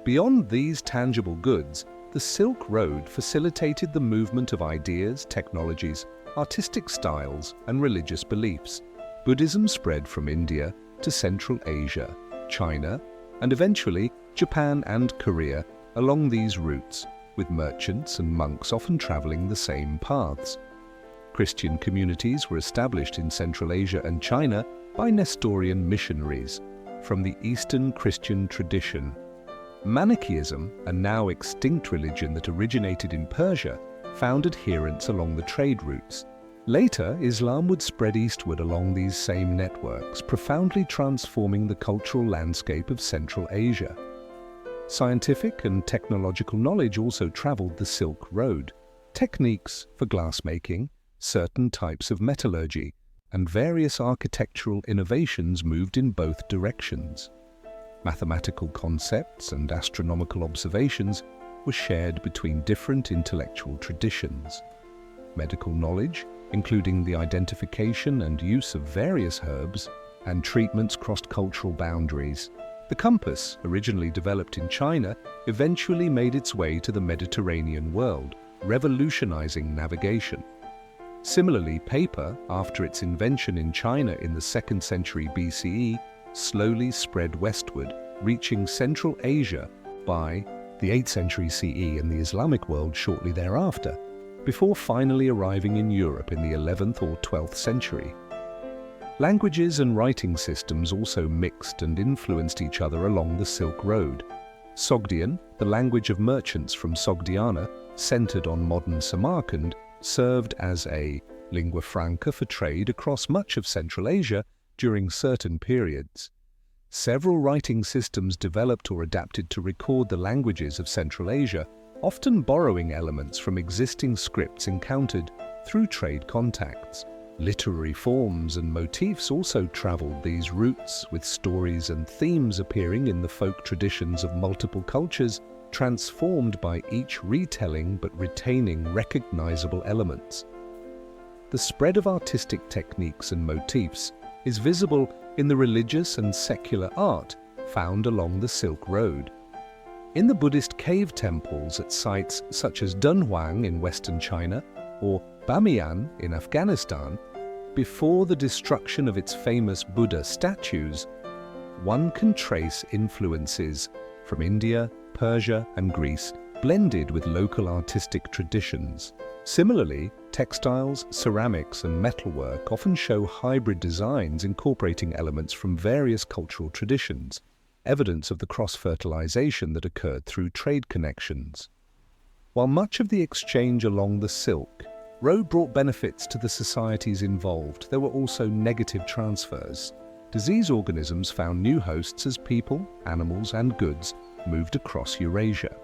Beyond these tangible goods, the Silk Road facilitated the movement of ideas, technologies, artistic styles, and religious beliefs. Buddhism spread from India to Central Asia, China, and eventually Japan and Korea along these routes, with merchants and monks often traveling the same paths. Christian communities were established in Central Asia and China by Nestorian missionaries from the Eastern Christian tradition. Manichaeism, a now extinct religion that originated in Persia, found adherents along the trade routes. Later, Islam would spread eastward along these same networks, profoundly transforming the cultural landscape of Central Asia. Scientific and technological knowledge also traveled the Silk Road. Techniques for glassmaking, certain types of metallurgy, and various architectural innovations moved in both directions. Mathematical concepts and astronomical observations were shared between different intellectual traditions. Medical knowledge, including the identification and use of various herbs, and treatments crossed cultural boundaries. The compass, originally developed in China, eventually made its way to the Mediterranean world, revolutionizing navigation. Similarly, paper, after its invention in China in the 2nd century BCE, slowly spread westward, reaching Central Asia by the 8th century CE and the Islamic world shortly thereafter, before finally arriving in Europe in the 11th or 12th century. Languages and writing systems also mixed and influenced each other along the Silk Road. Sogdian, the language of merchants from Sogdiana, centered on modern Samarkand, served as a lingua franca for trade across much of Central Asia during certain periods. Several writing systems developed or adapted to record the languages of Central Asia, often borrowing elements from existing scripts encountered through trade contacts. Literary forms and motifs also traveled these routes, with stories and themes appearing in the folk traditions of multiple cultures, transformed by each retelling but retaining recognizable elements. The spread of artistic techniques and motifs is visible in the religious and secular art found along the Silk Road. In the Buddhist cave temples at sites such as Dunhuang in western China or Bamiyan in Afghanistan, before the destruction of its famous Buddha statues, one can trace influences from India, Persia, and Greece, blended with local artistic traditions. Similarly, textiles, ceramics, and metalwork often show hybrid designs incorporating elements from various cultural traditions, evidence of the cross-fertilization that occurred through trade connections. While much of the exchange along the Silk Road brought benefits to the societies involved, there were also negative transfers. Disease organisms found new hosts as people, animals, and goods moved across Eurasia.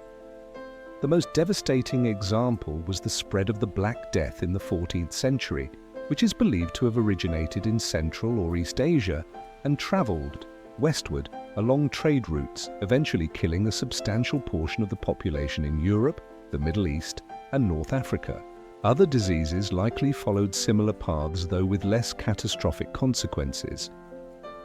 The most devastating example was the spread of the Black Death in the 14th century, which is believed to have originated in Central or East Asia and travelled westward along trade routes, eventually killing a substantial portion of the population in Europe, the Middle East, and North Africa. Other diseases likely followed similar paths, though with less catastrophic consequences.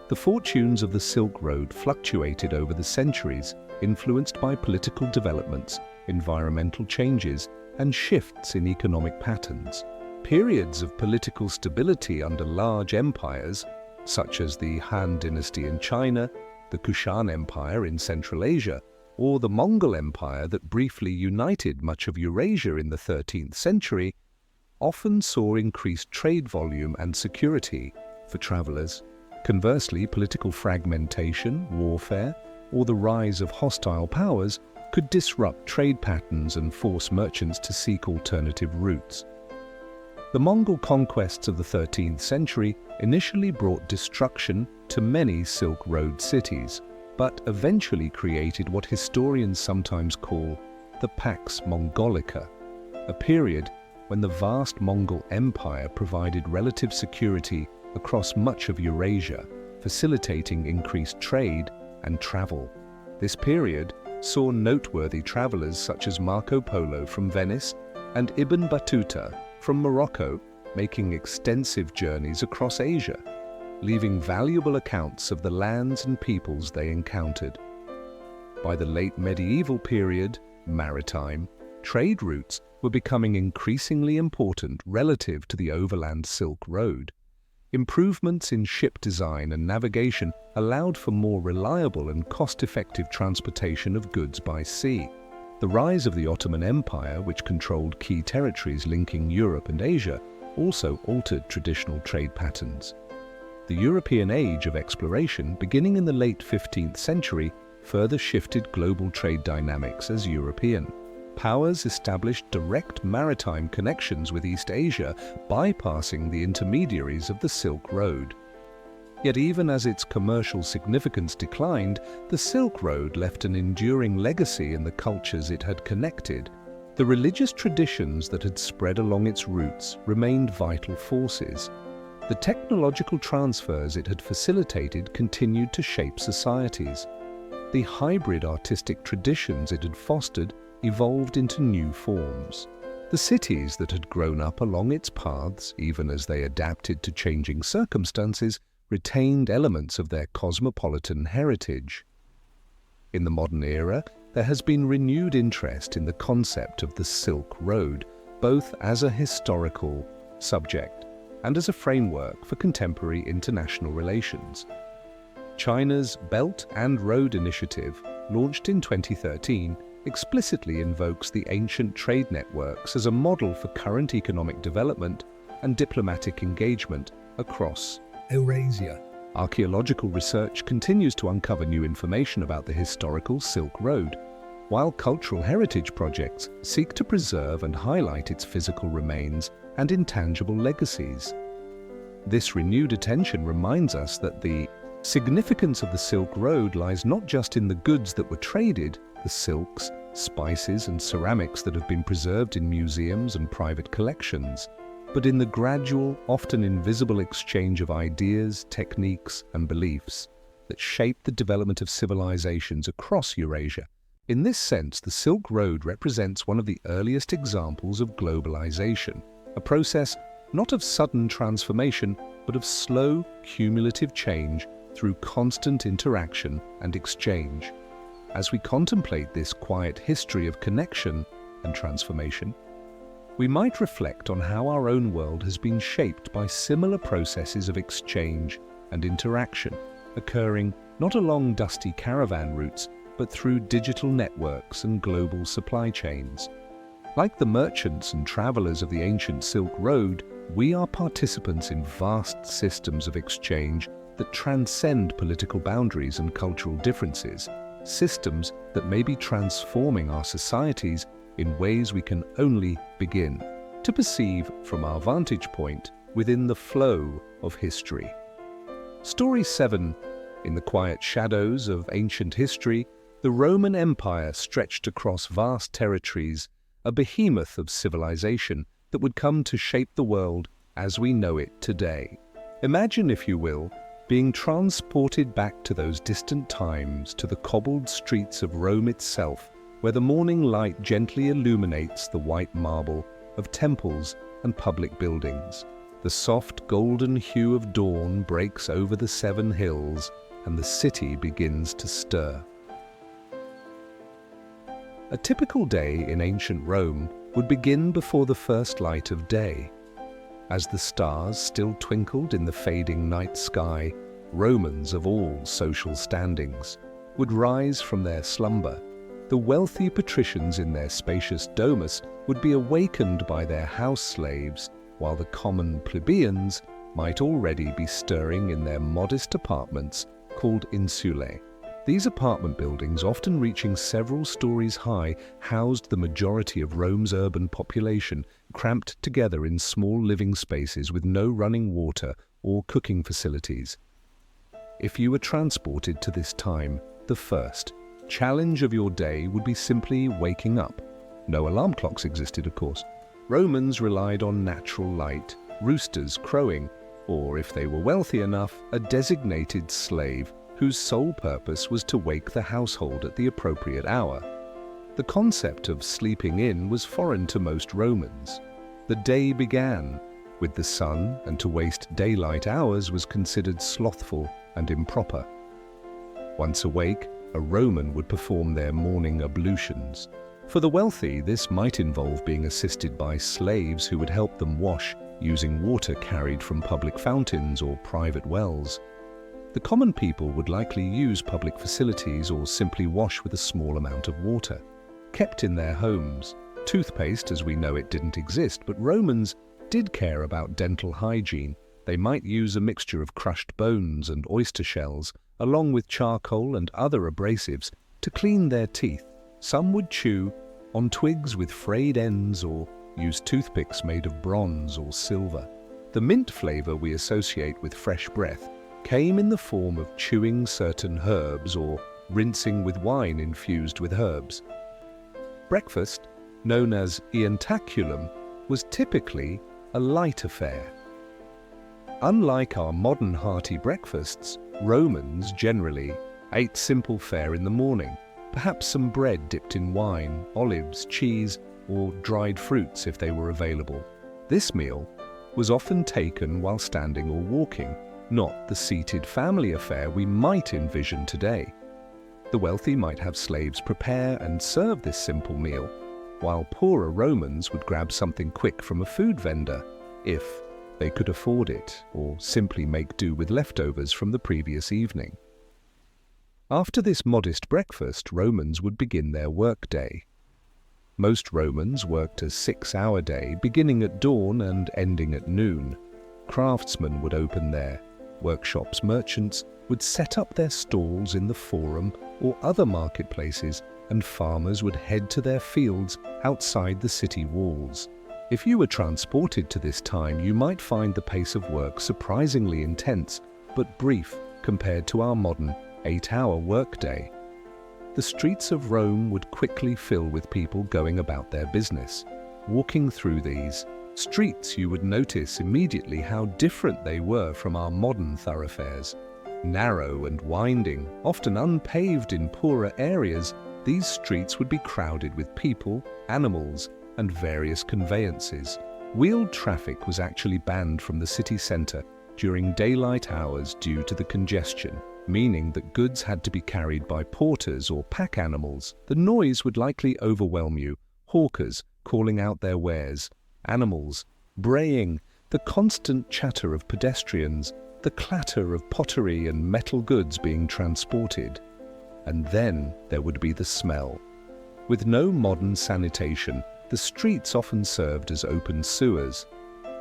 The fortunes of the Silk Road fluctuated over the centuries, influenced by political developments, environmental changes, and shifts in economic patterns. Periods of political stability under large empires, such as the Han dynasty in China, the Kushan Empire in Central Asia, or the Mongol Empire that briefly united much of Eurasia in the 13th century, often saw increased trade volume and security for travelers. Conversely, political fragmentation, warfare, or the rise of hostile powers could disrupt trade patterns and force merchants to seek alternative routes. The Mongol conquests of the 13th century initially brought destruction to many Silk Road cities, but eventually created what historians sometimes call the Pax Mongolica, a period when the vast Mongol Empire provided relative security across much of Eurasia, facilitating increased trade and travel. This period saw noteworthy travelers such as Marco Polo from Venice and Ibn Battuta from Morocco making extensive journeys across Asia, leaving valuable accounts of the lands and peoples they encountered. By the late medieval period, maritime, trade routes were becoming increasingly important relative to the overland Silk Road. Improvements in ship design and navigation allowed for more reliable and cost-effective transportation of goods by sea. The rise of the Ottoman Empire, which controlled key territories linking Europe and Asia, also altered traditional trade patterns. The European age of exploration, beginning in the late 15th century, further shifted global trade dynamics as European powers established direct maritime connections with East Asia, bypassing the intermediaries of the Silk Road. Yet even as its commercial significance declined, the Silk Road left an enduring legacy in the cultures it had connected. The religious traditions that had spread along its routes remained vital forces. The technological transfers it had facilitated continued to shape societies. The hybrid artistic traditions it had fostered evolved into new forms. The cities that had grown up along its paths, even as they adapted to changing circumstances, retained elements of their cosmopolitan heritage. In the modern era, there has been renewed interest in the concept of the Silk Road, both as a historical subject and as a framework for contemporary international relations. China's Belt and Road Initiative, launched in 2013, explicitly invokes the ancient trade networks as a model for current economic development and diplomatic engagement across Eurasia. Archaeological research continues to uncover new information about the historical Silk Road, while cultural heritage projects seek to preserve and highlight its physical remains and intangible legacies. This renewed attention reminds us that the significance of the Silk Road lies not just in the goods that were traded, the silks, spices and ceramics that have been preserved in museums and private collections, but in the gradual, often invisible exchange of ideas, techniques and beliefs that shaped the development of civilizations across Eurasia. In this sense, the Silk Road represents one of the earliest examples of globalization, a process not of sudden transformation, but of slow, cumulative change through constant interaction and exchange. As we contemplate this quiet history of connection and transformation, we might reflect on how our own world has been shaped by similar processes of exchange and interaction, occurring not along dusty caravan routes, but through digital networks and global supply chains. Like the merchants and travelers of the ancient Silk Road, we are participants in vast systems of exchange that transcend political boundaries and cultural differences, systems that may be transforming our societies in ways we can only begin to perceive from our vantage point within the flow of history. Story 7. In the quiet shadows of ancient history, the Roman Empire stretched across vast territories, a behemoth of civilization that would come to shape the world as we know it today. Imagine, if you will, being transported back to those distant times, to the cobbled streets of Rome itself, where the morning light gently illuminates the white marble of temples and public buildings. The soft golden hue of dawn breaks over the 7 hills, and the city begins to stir. A typical day in ancient Rome would begin before the first light of day. As the stars still twinkled in the fading night sky, Romans of all social standings would rise from their slumber. The wealthy patricians in their spacious domus would be awakened by their house slaves, while the common plebeians might already be stirring in their modest apartments called insulae. These apartment buildings, often reaching several stories high, housed the majority of Rome's urban population, cramped together in small living spaces with no running water or cooking facilities. If you were transported to this time, the first challenge of your day would be simply waking up. No alarm clocks existed, of course. Romans relied on natural light, roosters crowing, or if they were wealthy enough, a designated slave whose sole purpose was to wake the household at the appropriate hour. The concept of sleeping in was foreign to most Romans. The day began with the sun, and to waste daylight hours was considered slothful and improper. Once awake, a Roman would perform their morning ablutions. For the wealthy, this might involve being assisted by slaves who would help them wash using water carried from public fountains or private wells. The common people would likely use public facilities or simply wash with a small amount of water. Kept in their homes, toothpaste as we know it didn't exist, but Romans did care about dental hygiene. They might use a mixture of crushed bones and oyster shells, along with charcoal and other abrasives, to clean their teeth. Some would chew on twigs with frayed ends or use toothpicks made of bronze or silver. The mint flavor we associate with fresh breath came in the form of chewing certain herbs or rinsing with wine infused with herbs. Breakfast, known as ientaculum, was typically a light affair. Unlike our modern hearty breakfasts, Romans generally ate simple fare in the morning, perhaps some bread dipped in wine, olives, cheese, or dried fruits if they were available. This meal was often taken while standing or walking, not the seated family affair we might envision today. The wealthy might have slaves prepare and serve this simple meal, while poorer Romans would grab something quick from a food vendor, if they could afford it, or simply make do with leftovers from the previous evening. After this modest breakfast, Romans would begin their workday. Most Romans worked a 6-hour day, beginning at dawn and ending at noon. Craftsmen would open their workshops, merchants would set up their stalls in the forum or other marketplaces, and farmers would head to their fields outside the city walls. If you were transported to this time, you might find the pace of work surprisingly intense, but brief compared to our modern 8-hour workday. The streets of Rome would quickly fill with people going about their business. Walking through these streets, you would notice immediately how different they were from our modern thoroughfares. Narrow and winding, often unpaved in poorer areas, these streets would be crowded with people, animals, and various conveyances. Wheeled traffic was actually banned from the city centre during daylight hours due to the congestion, meaning that goods had to be carried by porters or pack animals. The noise would likely overwhelm you. Hawkers calling out their wares, animals braying, the constant chatter of pedestrians, the clatter of pottery and metal goods being transported. And then there would be the smell. With no modern sanitation, the streets often served as open sewers.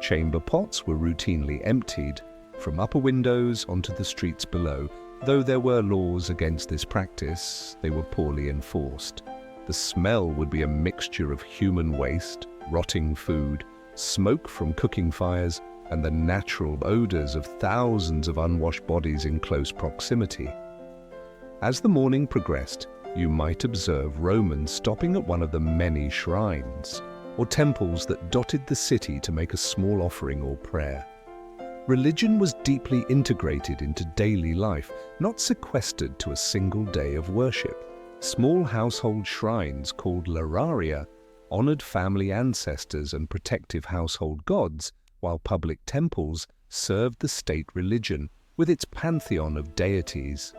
Chamber pots were routinely emptied from upper windows onto the streets below. Though there were laws against this practice, they were poorly enforced. The smell would be a mixture of human waste, rotting food, smoke from cooking fires, and the natural odors of thousands of unwashed bodies in close proximity. As the morning progressed, you might observe Romans stopping at one of the many shrines or temples that dotted the city to make a small offering or prayer. Religion was deeply integrated into daily life, not sequestered to a single day of worship. Small household shrines called lararia honored family ancestors and protective household gods, while public temples served the state religion with its pantheon of deities.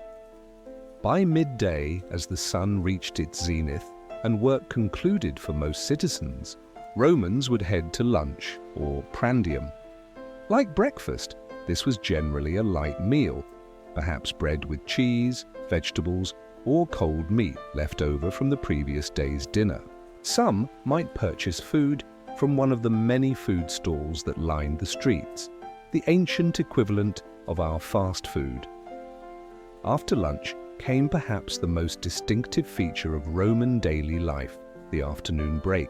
By midday, as the sun reached its zenith and work concluded for most citizens, Romans would head to lunch, or prandium. Like breakfast, this was generally a light meal, perhaps bread with cheese, vegetables, or cold meat left over from the previous day's dinner. Some might purchase food from one of the many food stalls that lined the streets, the ancient equivalent of our fast food. After lunch came perhaps the most distinctive feature of Roman daily life, the afternoon break.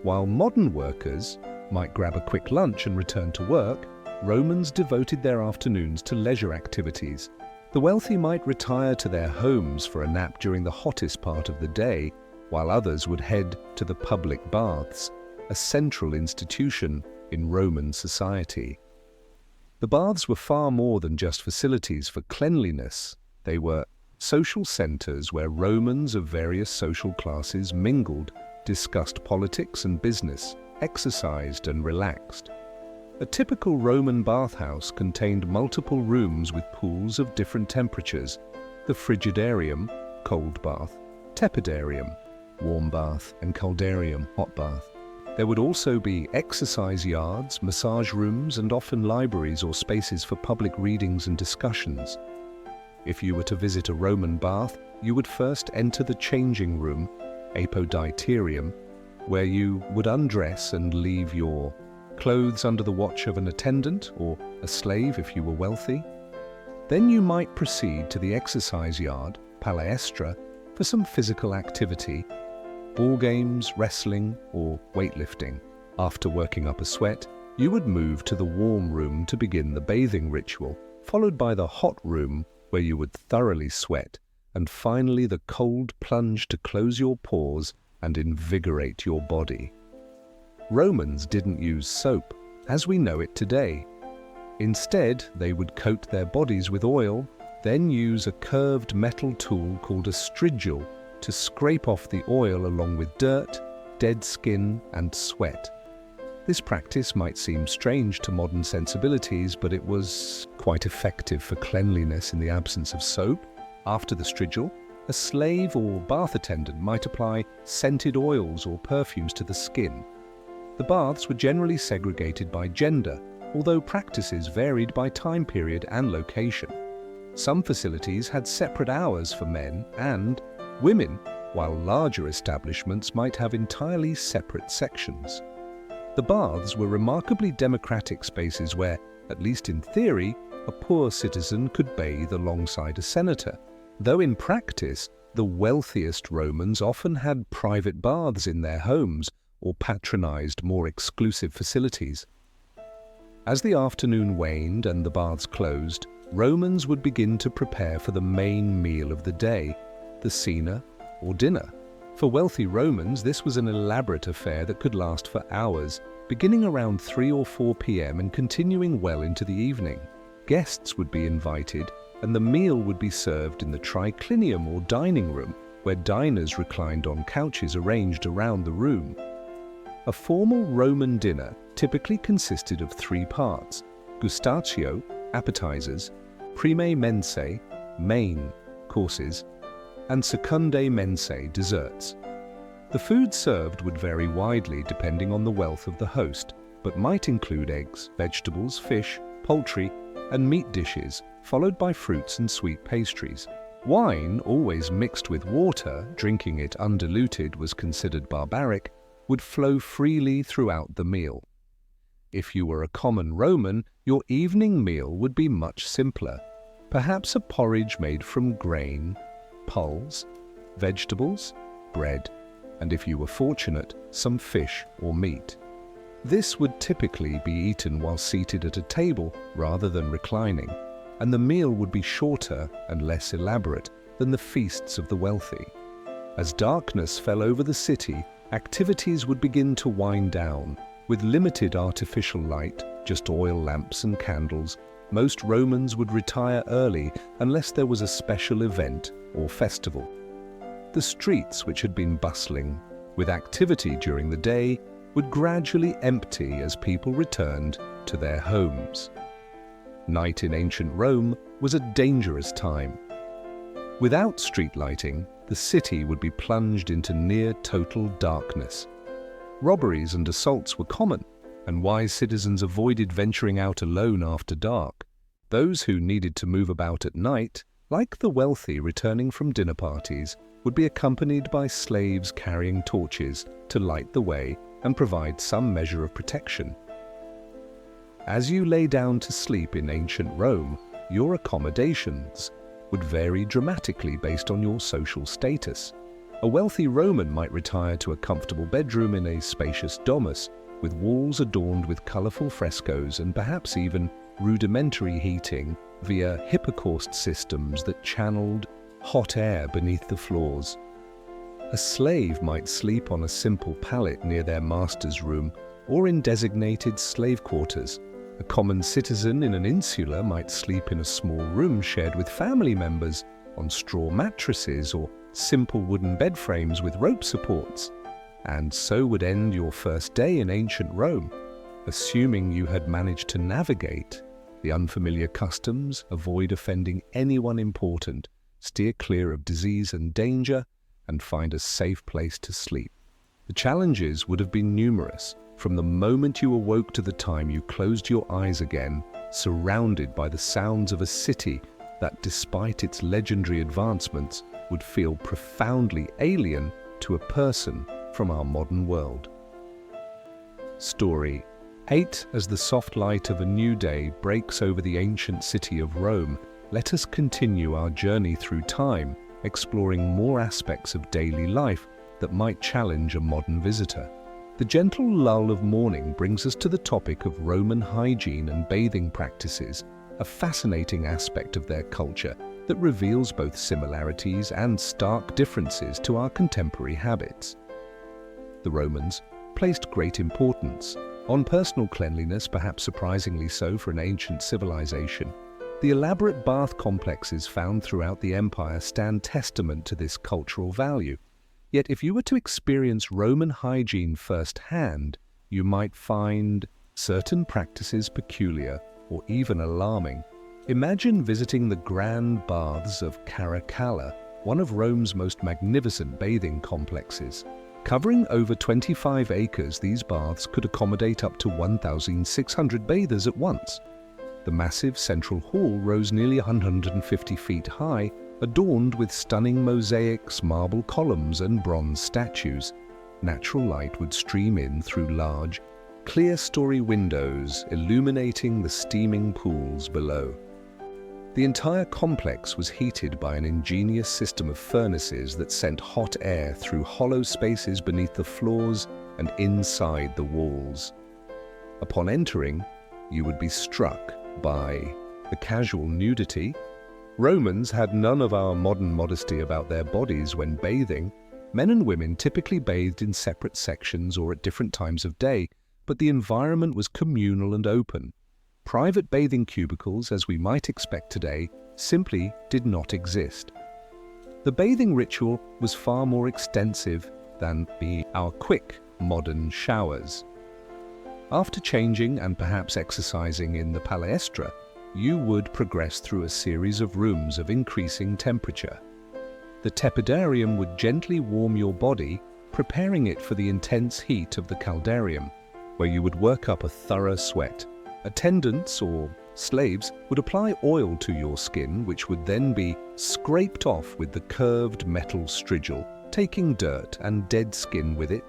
While modern workers might grab a quick lunch and return to work, Romans devoted their afternoons to leisure activities. The wealthy might retire to their homes for a nap during the hottest part of the day, while others would head to the public baths, a central institution in Roman society. The baths were far more than just facilities for cleanliness. They were social centers where Romans of various social classes mingled, discussed politics and business, exercised and relaxed. A typical Roman bathhouse contained multiple rooms with pools of different temperatures: the frigidarium, cold bath, tepidarium, warm bath, and caldarium, hot bath. There would also be exercise yards, massage rooms, and often libraries or spaces for public readings and discussions. If you were to visit a Roman bath, you would first enter the changing room, apoditerium, where you would undress and leave your clothes under the watch of an attendant or a slave if you were wealthy. Then you might proceed to the exercise yard, palaestra, for some physical activity, ball games, wrestling, or weightlifting. After working up a sweat, you would move to the warm room to begin the bathing ritual, followed by the hot room where you would thoroughly sweat, and finally the cold plunge to close your pores and invigorate your body. Romans didn't use soap, as we know it today. Instead, they would coat their bodies with oil, then use a curved metal tool called a strigil to scrape off the oil along with dirt, dead skin, and sweat. This practice might seem strange to modern sensibilities, but it was quite effective for cleanliness in the absence of soap. After the strigil, a slave or bath attendant might apply scented oils or perfumes to the skin. The baths were generally segregated by gender, although practices varied by time period and location. Some facilities had separate hours for men and women, while larger establishments might have entirely separate sections. The baths were remarkably democratic spaces where, at least in theory, a poor citizen could bathe alongside a senator, though in practice, the wealthiest Romans often had private baths in their homes or patronized more exclusive facilities. As the afternoon waned and the baths closed, Romans would begin to prepare for the main meal of the day, the cena or dinner. For wealthy Romans, this was an elaborate affair that could last for hours, beginning around 3 or 4 p.m. and continuing well into the evening. Guests would be invited, and the meal would be served in the triclinium or dining room, where diners reclined on couches arranged around the room. A formal Roman dinner typically consisted of 3 parts: gustatio, appetizers; prime mensae, main courses; and secundae mensae, desserts. The food served would vary widely depending on the wealth of the host, but might include eggs, vegetables, fish, poultry, and meat dishes, followed by fruits and sweet pastries. Wine, always mixed with water, drinking it undiluted was considered barbaric, would flow freely throughout the meal. If you were a common Roman, your evening meal would be much simpler. Perhaps a porridge made from grain, pulse, vegetables, bread, and if you were fortunate, some fish or meat. This would typically be eaten while seated at a table rather than reclining, and the meal would be shorter and less elaborate than the feasts of the wealthy. As darkness fell over the city, activities would begin to wind down. With limited artificial light, just oil lamps and candles, most Romans would retire early unless there was a special event or festival. The streets, which had been bustling with activity during the day, would gradually empty as people returned to their homes. Night in ancient Rome was a dangerous time. Without street lighting, the city would be plunged into near total darkness. Robberies and assaults were common, and wise citizens avoided venturing out alone after dark. Those who needed to move about at night, like the wealthy returning from dinner parties, would be accompanied by slaves carrying torches to light the way and provide some measure of protection. As you lay down to sleep in ancient Rome, your accommodations would vary dramatically based on your social status. A wealthy Roman might retire to a comfortable bedroom in a spacious domus, with walls adorned with colorful frescoes and perhaps even rudimentary heating via hypocaust systems that channeled hot air beneath the floors. A slave might sleep on a simple pallet near their master's room or in designated slave quarters. A common citizen in an insula might sleep in a small room shared with family members on straw mattresses or simple wooden bed frames with rope supports. And so would end your first day in ancient Rome, assuming you had managed to navigate the unfamiliar customs, avoid offending anyone important, steer clear of disease and danger, and find a safe place to sleep. The challenges would have been numerous, from the moment you awoke to the time you closed your eyes again, surrounded by the sounds of a city that, despite its legendary advancements, would feel profoundly alien to a person from our modern world. Story 8. As the soft light of a new day breaks over the ancient city of Rome, let us continue our journey through time, exploring more aspects of daily life that might challenge a modern visitor. The gentle lull of morning brings us to the topic of Roman hygiene and bathing practices, a fascinating aspect of their culture that reveals both similarities and stark differences to our contemporary habits. The Romans placed great importance on personal cleanliness, perhaps surprisingly so for an ancient civilization. The elaborate bath complexes found throughout the empire stand testament to this cultural value. Yet if you were to experience Roman hygiene firsthand, you might find certain practices peculiar or even alarming. Imagine visiting the grand baths of Caracalla, one of Rome's most magnificent bathing complexes. Covering over 25 acres, these baths could accommodate up to 1,600 bathers at once. The massive central hall rose nearly 150 feet high, adorned with stunning mosaics, marble columns, and bronze statues. Natural light would stream in through large, clear-story windows, illuminating the steaming pools below. The entire complex was heated by an ingenious system of furnaces that sent hot air through hollow spaces beneath the floors and inside the walls. Upon entering, you would be struck by the casual nudity. Romans had none of our modern modesty about their bodies when bathing. Men and women typically bathed in separate sections or at different times of day, but the environment was communal and open. Private bathing cubicles, as we might expect today, simply did not exist. The bathing ritual was far more extensive than our quick, modern showers. After changing and perhaps exercising in the palestra, you would progress through a series of rooms of increasing temperature. The tepidarium would gently warm your body, preparing it for the intense heat of the caldarium, where you would work up a thorough sweat. Attendants or slaves would apply oil to your skin, which would then be scraped off with the curved metal strigil, taking dirt and dead skin with it.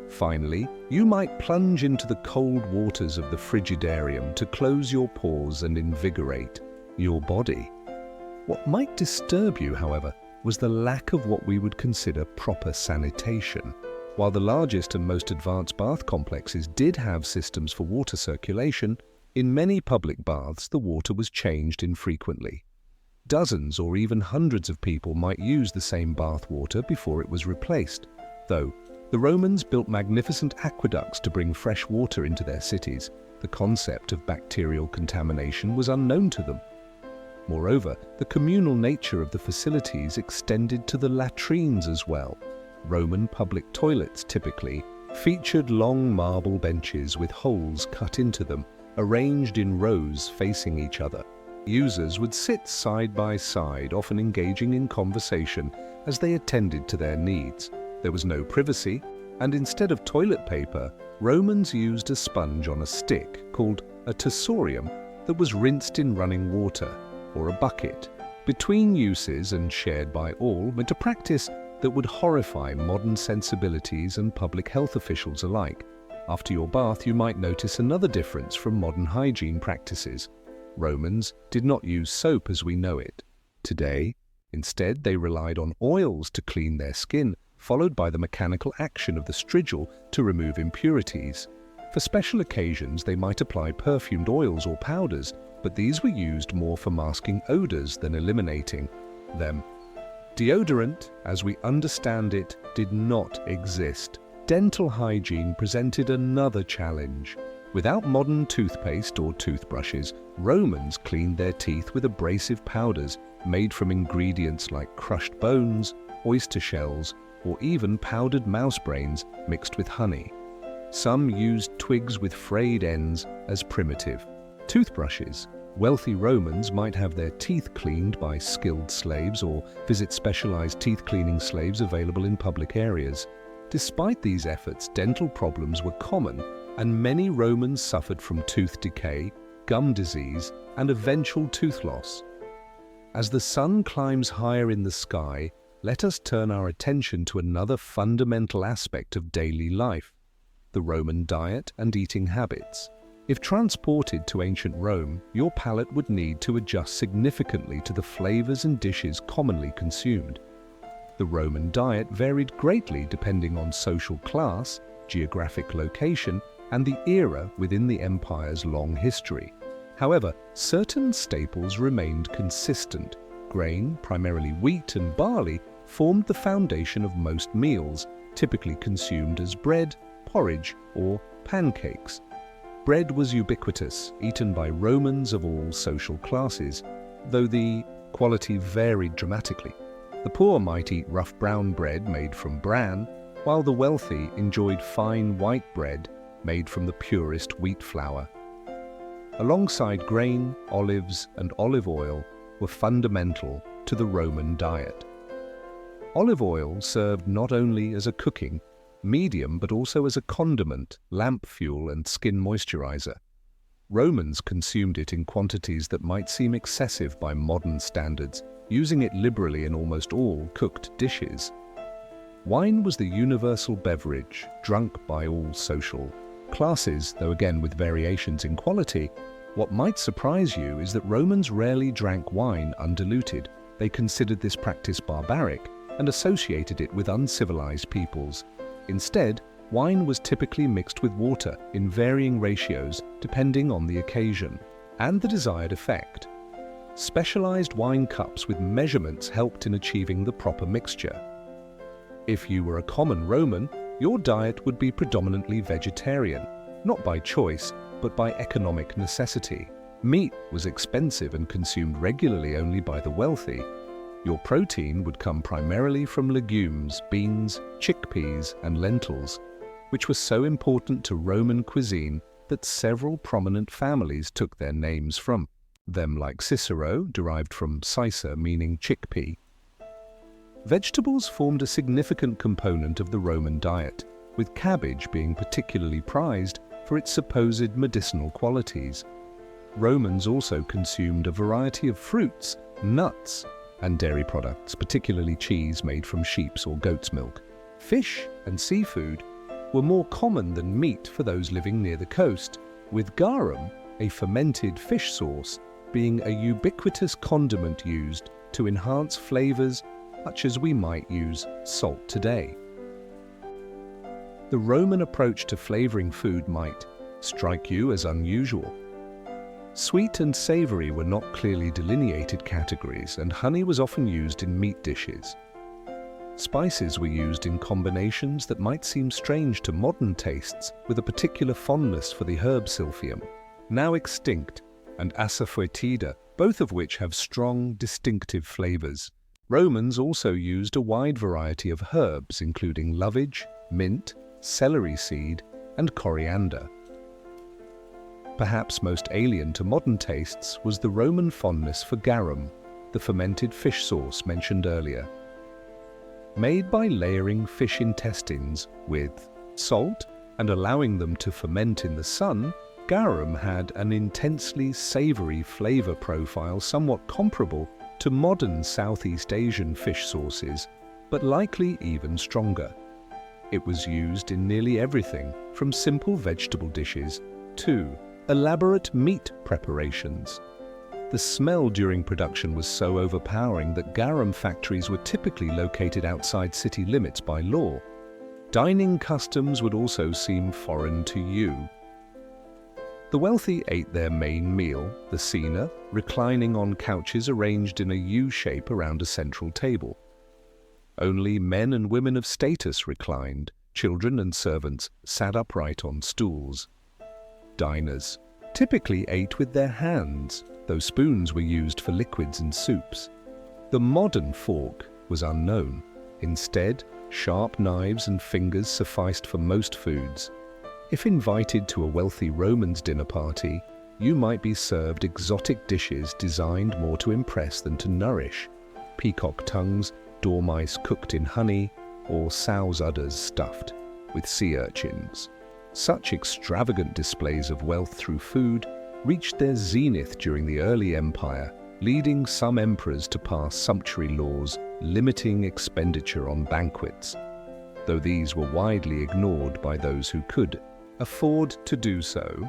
Finally, you might plunge into the cold waters of the frigidarium to close your pores and invigorate your body. What might disturb you, however, was the lack of what we would consider proper sanitation. While the largest and most advanced bath complexes did have systems for water circulation, in many public baths the water was changed infrequently. Dozens or even hundreds of people might use the same bath water before it was replaced, though the Romans built magnificent aqueducts to bring fresh water into their cities. The concept of bacterial contamination was unknown to them. Moreover, the communal nature of the facilities extended to the latrines as well. Roman public toilets typically featured long marble benches with holes cut into them, arranged in rows facing each other. Users would sit side by side, often engaging in conversation as they attended to their needs. There was no privacy, and instead of toilet paper, Romans used a sponge on a stick called a tessorium that was rinsed in running water, or a bucket. Between uses and shared by all meant a practice that would horrify modern sensibilities and public health officials alike. After your bath, you might notice another difference from modern hygiene practices. Romans did not use soap as we know it today. Instead, they relied on oils to clean their skin, followed by the mechanical action of the strigil to remove impurities. For special occasions, they might apply perfumed oils or powders, but these were used more for masking odors than eliminating them. Deodorant, as we understand it, did not exist. Dental hygiene presented another challenge. Without modern toothpaste or toothbrushes, Romans cleaned their teeth with abrasive powders made from ingredients like crushed bones, oyster shells, or even powdered mouse brains mixed with honey. Some used twigs with frayed ends as primitive toothbrushes. Wealthy Romans might have their teeth cleaned by skilled slaves or visit specialized teeth-cleaning slaves available in public areas. Despite these efforts, dental problems were common, and many Romans suffered from tooth decay, gum disease, and eventual tooth loss. As the sun climbs higher in the sky, let us turn our attention to another fundamental aspect of daily life: the Roman diet and eating habits. If transported to ancient Rome, your palate would need to adjust significantly to the flavors and dishes commonly consumed. The Roman diet varied greatly depending on social class, geographic location, and the era within the empire's long history. However, certain staples remained consistent. Grain, primarily wheat and barley, formed the foundation of most meals, typically consumed as bread, porridge, or pancakes. Bread was ubiquitous, eaten by Romans of all social classes, though the quality varied dramatically. The poor might eat rough brown bread made from bran, while the wealthy enjoyed fine white bread made from the purest wheat flour. Alongside grain, olives, and olive oil were fundamental to the Roman diet. Olive oil served not only as a cooking medium but also as a condiment, lamp fuel, and skin moisturizer. Romans consumed it in quantities that might seem excessive by modern standards, using it liberally in almost all cooked dishes. Wine was the universal beverage, drunk by all social classes, though again with variations in quality. What might surprise you is that Romans rarely drank wine undiluted. They considered this practice barbaric and associated it with uncivilized peoples. Instead, wine was typically mixed with water in varying ratios depending on the occasion and the desired effect. Specialized wine cups with measurements helped in achieving the proper mixture. If you were a common Roman, your diet would be predominantly vegetarian, not by choice, but by economic necessity. Meat was expensive and consumed regularly only by the wealthy. Your protein would come primarily from legumes, beans, chickpeas, and lentils, which were so important to Roman cuisine that several prominent families took their names from them, like Cicero, derived from cicer, meaning chickpea. Vegetables formed a significant component of the Roman diet, with cabbage being particularly prized for its supposed medicinal qualities. Romans also consumed a variety of fruits, nuts, and dairy products, particularly cheese made from sheep's or goat's milk. Fish and seafood were more common than meat for those living near the coast, with garum, a fermented fish sauce, being a ubiquitous condiment used to enhance flavors much as we might use salt today. The Roman approach to flavoring food might strike you as unusual. Sweet and savory were not clearly delineated categories, and honey was often used in meat dishes. Spices were used in combinations that might seem strange to modern tastes, with a particular fondness for the herb silphium, now extinct, and asafoetida, both of which have strong, distinctive flavors. Romans also used a wide variety of herbs, including lovage, mint, celery seed, and coriander. Perhaps most alien to modern tastes was the Roman fondness for garum, the fermented fish sauce mentioned earlier. Made by layering fish intestines with salt and allowing them to ferment in the sun, garum had an intensely savory flavor profile somewhat comparable to modern Southeast Asian fish sauces, but likely even stronger. It was used in nearly everything, from simple vegetable dishes to elaborate meat preparations. The smell during production was so overpowering that garum factories were typically located outside city limits by law. Dining customs would also seem foreign to you. The wealthy ate their main meal, the cena, reclining on couches arranged in a U shape around a central table. Only men and women of status reclined. Children and servants sat upright on stools. Diners typically ate with their hands, though spoons were used for liquids and soups. The modern fork was unknown. Instead, sharp knives and fingers sufficed for most foods. If invited to a wealthy Roman's dinner party, you might be served exotic dishes designed more to impress than to nourish. Peacock tongues, dormice cooked in honey, or sow's udders stuffed with sea urchins. Such extravagant displays of wealth through food reached their zenith during the early empire, leading some emperors to pass sumptuary laws limiting expenditure on banquets, though these were widely ignored by those who could afford to do so.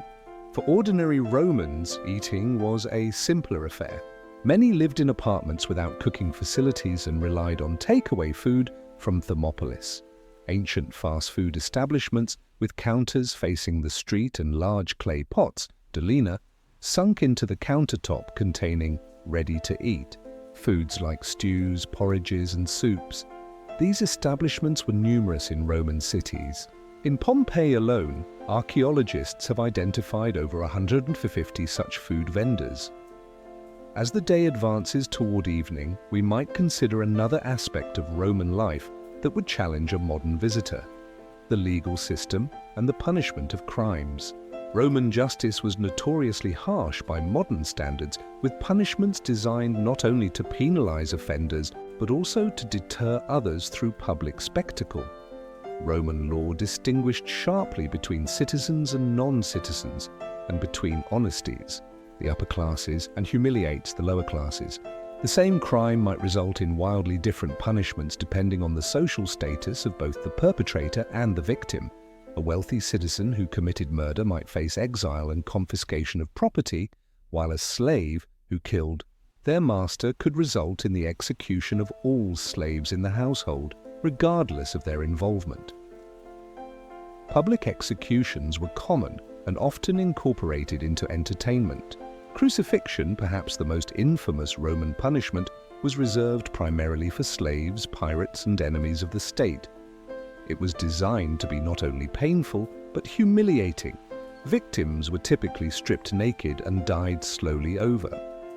For ordinary Romans, eating was a simpler affair. Many lived in apartments without cooking facilities and relied on takeaway food from Thermopolis. Ancient fast food establishments with counters facing the street and large clay pots, dolina, sunk into the countertop containing ready-to-eat foods like stews, porridges, and soups. These establishments were numerous in Roman cities. In Pompeii alone, archaeologists have identified over 150 such food vendors. As the day advances toward evening, we might consider another aspect of Roman life that would challenge a modern visitor: the legal system and the punishment of crimes. Roman justice was notoriously harsh by modern standards, with punishments designed not only to penalize offenders, but also to deter others through public spectacle. Roman law distinguished sharply between citizens and non-citizens, and between honesties, the upper classes, and humiliates the lower classes. The same crime might result in wildly different punishments depending on the social status of both the perpetrator and the victim. A wealthy citizen who committed murder might face exile and confiscation of property, while a slave who killed their master could result in the execution of all slaves in the household, regardless of their involvement. Public executions were common and often incorporated into entertainment. Crucifixion, perhaps the most infamous Roman punishment, was reserved primarily for slaves, pirates, and enemies of the state. It was designed to be not only painful, but humiliating. Victims were typically stripped naked and died slowly over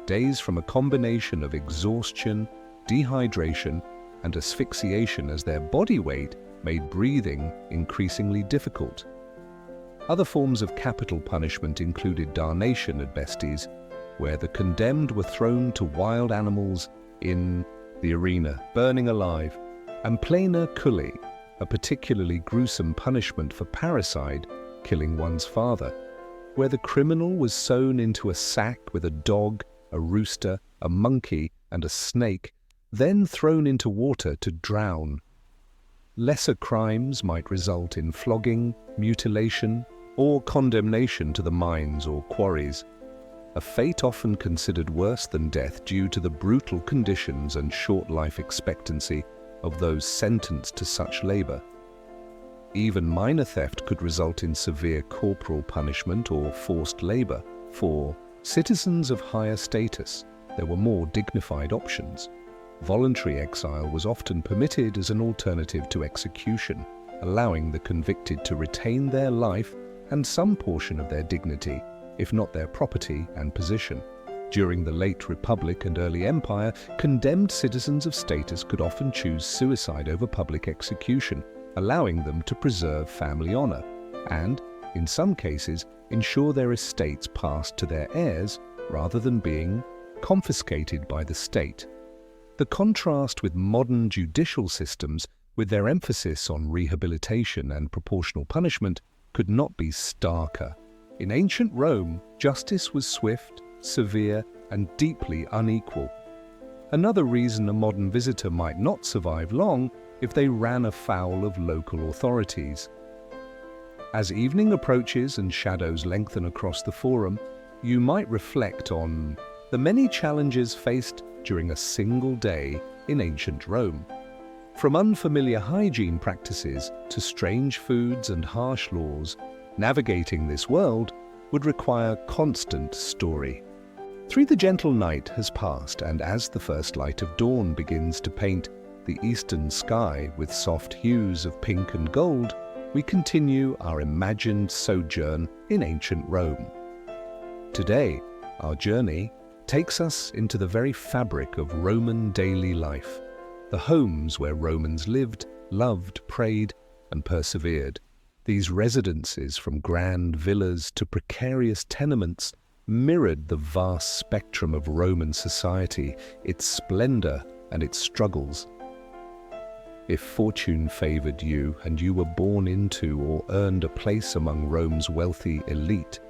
days from a combination of exhaustion, dehydration, and asphyxiation, as their body weight made breathing increasingly difficult. Other forms of capital punishment included damnation ad bestes, where the condemned were thrown to wild animals in the arena, burning alive, and plena culli, a particularly gruesome punishment for parricide, killing one's father, where the criminal was sewn into a sack with a dog, a rooster, a monkey, and a snake, then thrown into water to drown. Lesser crimes might result in flogging, mutilation, or condemnation to the mines or quarries, a fate often considered worse than death due to the brutal conditions and short life expectancy of those sentenced to such labor. Even minor theft could result in severe corporal punishment or forced labor. For citizens of higher status, there were more dignified options. Voluntary exile was often permitted as an alternative to execution, allowing the convicted to retain their life and some portion of their dignity, if not their property and position. During the late Republic and early Empire, condemned citizens of status could often choose suicide over public execution, allowing them to preserve family honor and, in some cases, ensure their estates passed to their heirs rather than being confiscated by the state. The contrast with modern judicial systems, with their emphasis on rehabilitation and proportional punishment, could not be starker. In ancient Rome, justice was swift, severe, and deeply unequal. Another reason a modern visitor might not survive long if they ran afoul of local authorities. As evening approaches and shadows lengthen across the forum, you might reflect on the many challenges faced during a single day in ancient Rome. From unfamiliar hygiene practices to strange foods and harsh laws, navigating this world would require constant story. Through the gentle night has passed, and as the first light of dawn begins to paint the eastern sky with soft hues of pink and gold, we continue our imagined sojourn in ancient Rome. Today, our journey takes us into the very fabric of Roman daily life, the homes where Romans lived, loved, prayed, and persevered. These residences, from grand villas to precarious tenements, mirrored the vast spectrum of Roman society, its splendor and its struggles. If fortune favored you and you were born into or earned a place among Rome's wealthy elite,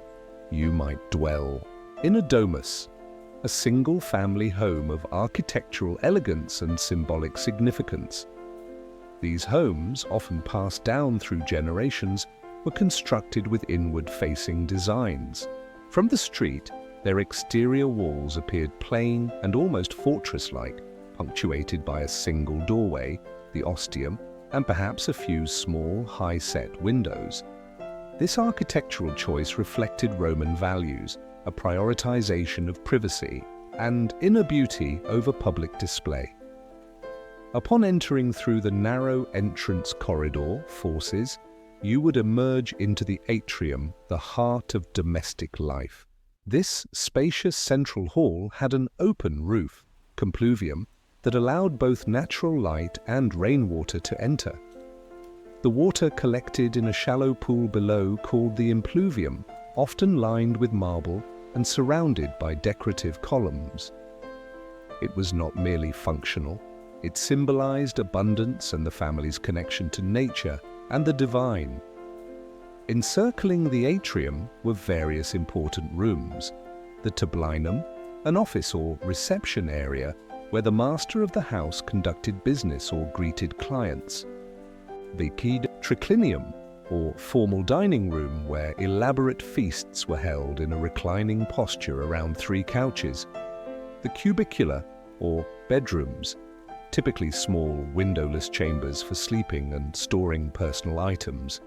you might dwell in a domus, a single-family home of architectural elegance and symbolic significance. These homes, often passed down through generations, were constructed with inward-facing designs. From the street, their exterior walls appeared plain and almost fortress-like, punctuated by a single doorway, the ostium, and perhaps a few small, high-set windows. This architectural choice reflected Roman values, a prioritization of privacy and inner beauty over public display. Upon entering through the narrow entrance corridor, forces, you would emerge into the atrium, the heart of domestic life. This spacious central hall had an open roof, compluvium, that allowed both natural light and rainwater to enter. The water collected in a shallow pool below called the impluvium, often lined with marble and surrounded by decorative columns. It was not merely functional. It symbolized abundance and the family's connection to nature and the divine. Encircling the atrium were various important rooms. The tablinum, an office or reception area where the master of the house conducted business or greeted clients. The triclinium, or formal dining room where elaborate feasts were held in a reclining posture around 3 couches. The cubicula, or bedrooms, typically small windowless chambers for sleeping and storing personal items.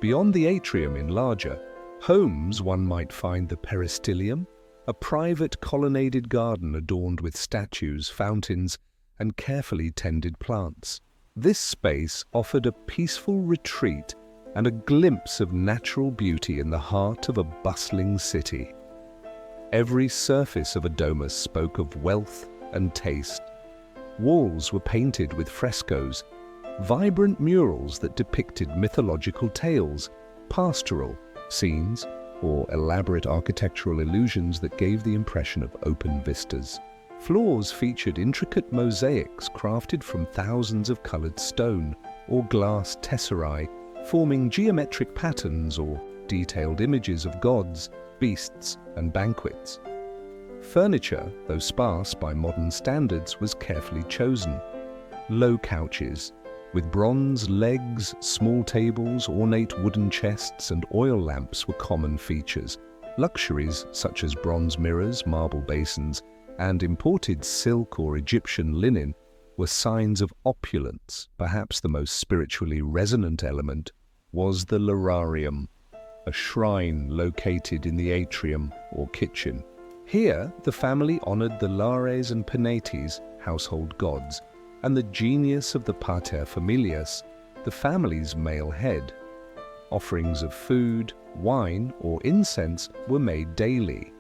Beyond the atrium in larger homes, one might find the peristylium, a private colonnaded garden adorned with statues, fountains, and carefully tended plants. This space offered a peaceful retreat and a glimpse of natural beauty in the heart of a bustling city. Every surface of a domus spoke of wealth and taste. Walls were painted with frescoes, vibrant murals that depicted mythological tales, pastoral scenes, or elaborate architectural illusions that gave the impression of open vistas. Floors featured intricate mosaics crafted from thousands of colored stone or glass tesserae, forming geometric patterns or detailed images of gods, beasts, and banquets. Furniture, though sparse by modern standards, was carefully chosen. Low couches, with bronze legs, small tables, ornate wooden chests, and oil lamps were common features. Luxuries such as bronze mirrors, marble basins, and imported silk or Egyptian linen were signs of opulence. Perhaps the most spiritually resonant element was the lararium, a shrine located in the atrium or kitchen. Here, the family honored the lares and penates, household gods, and the genius of the pater familias, the family's male head. Offerings of food, wine, or incense were made daily.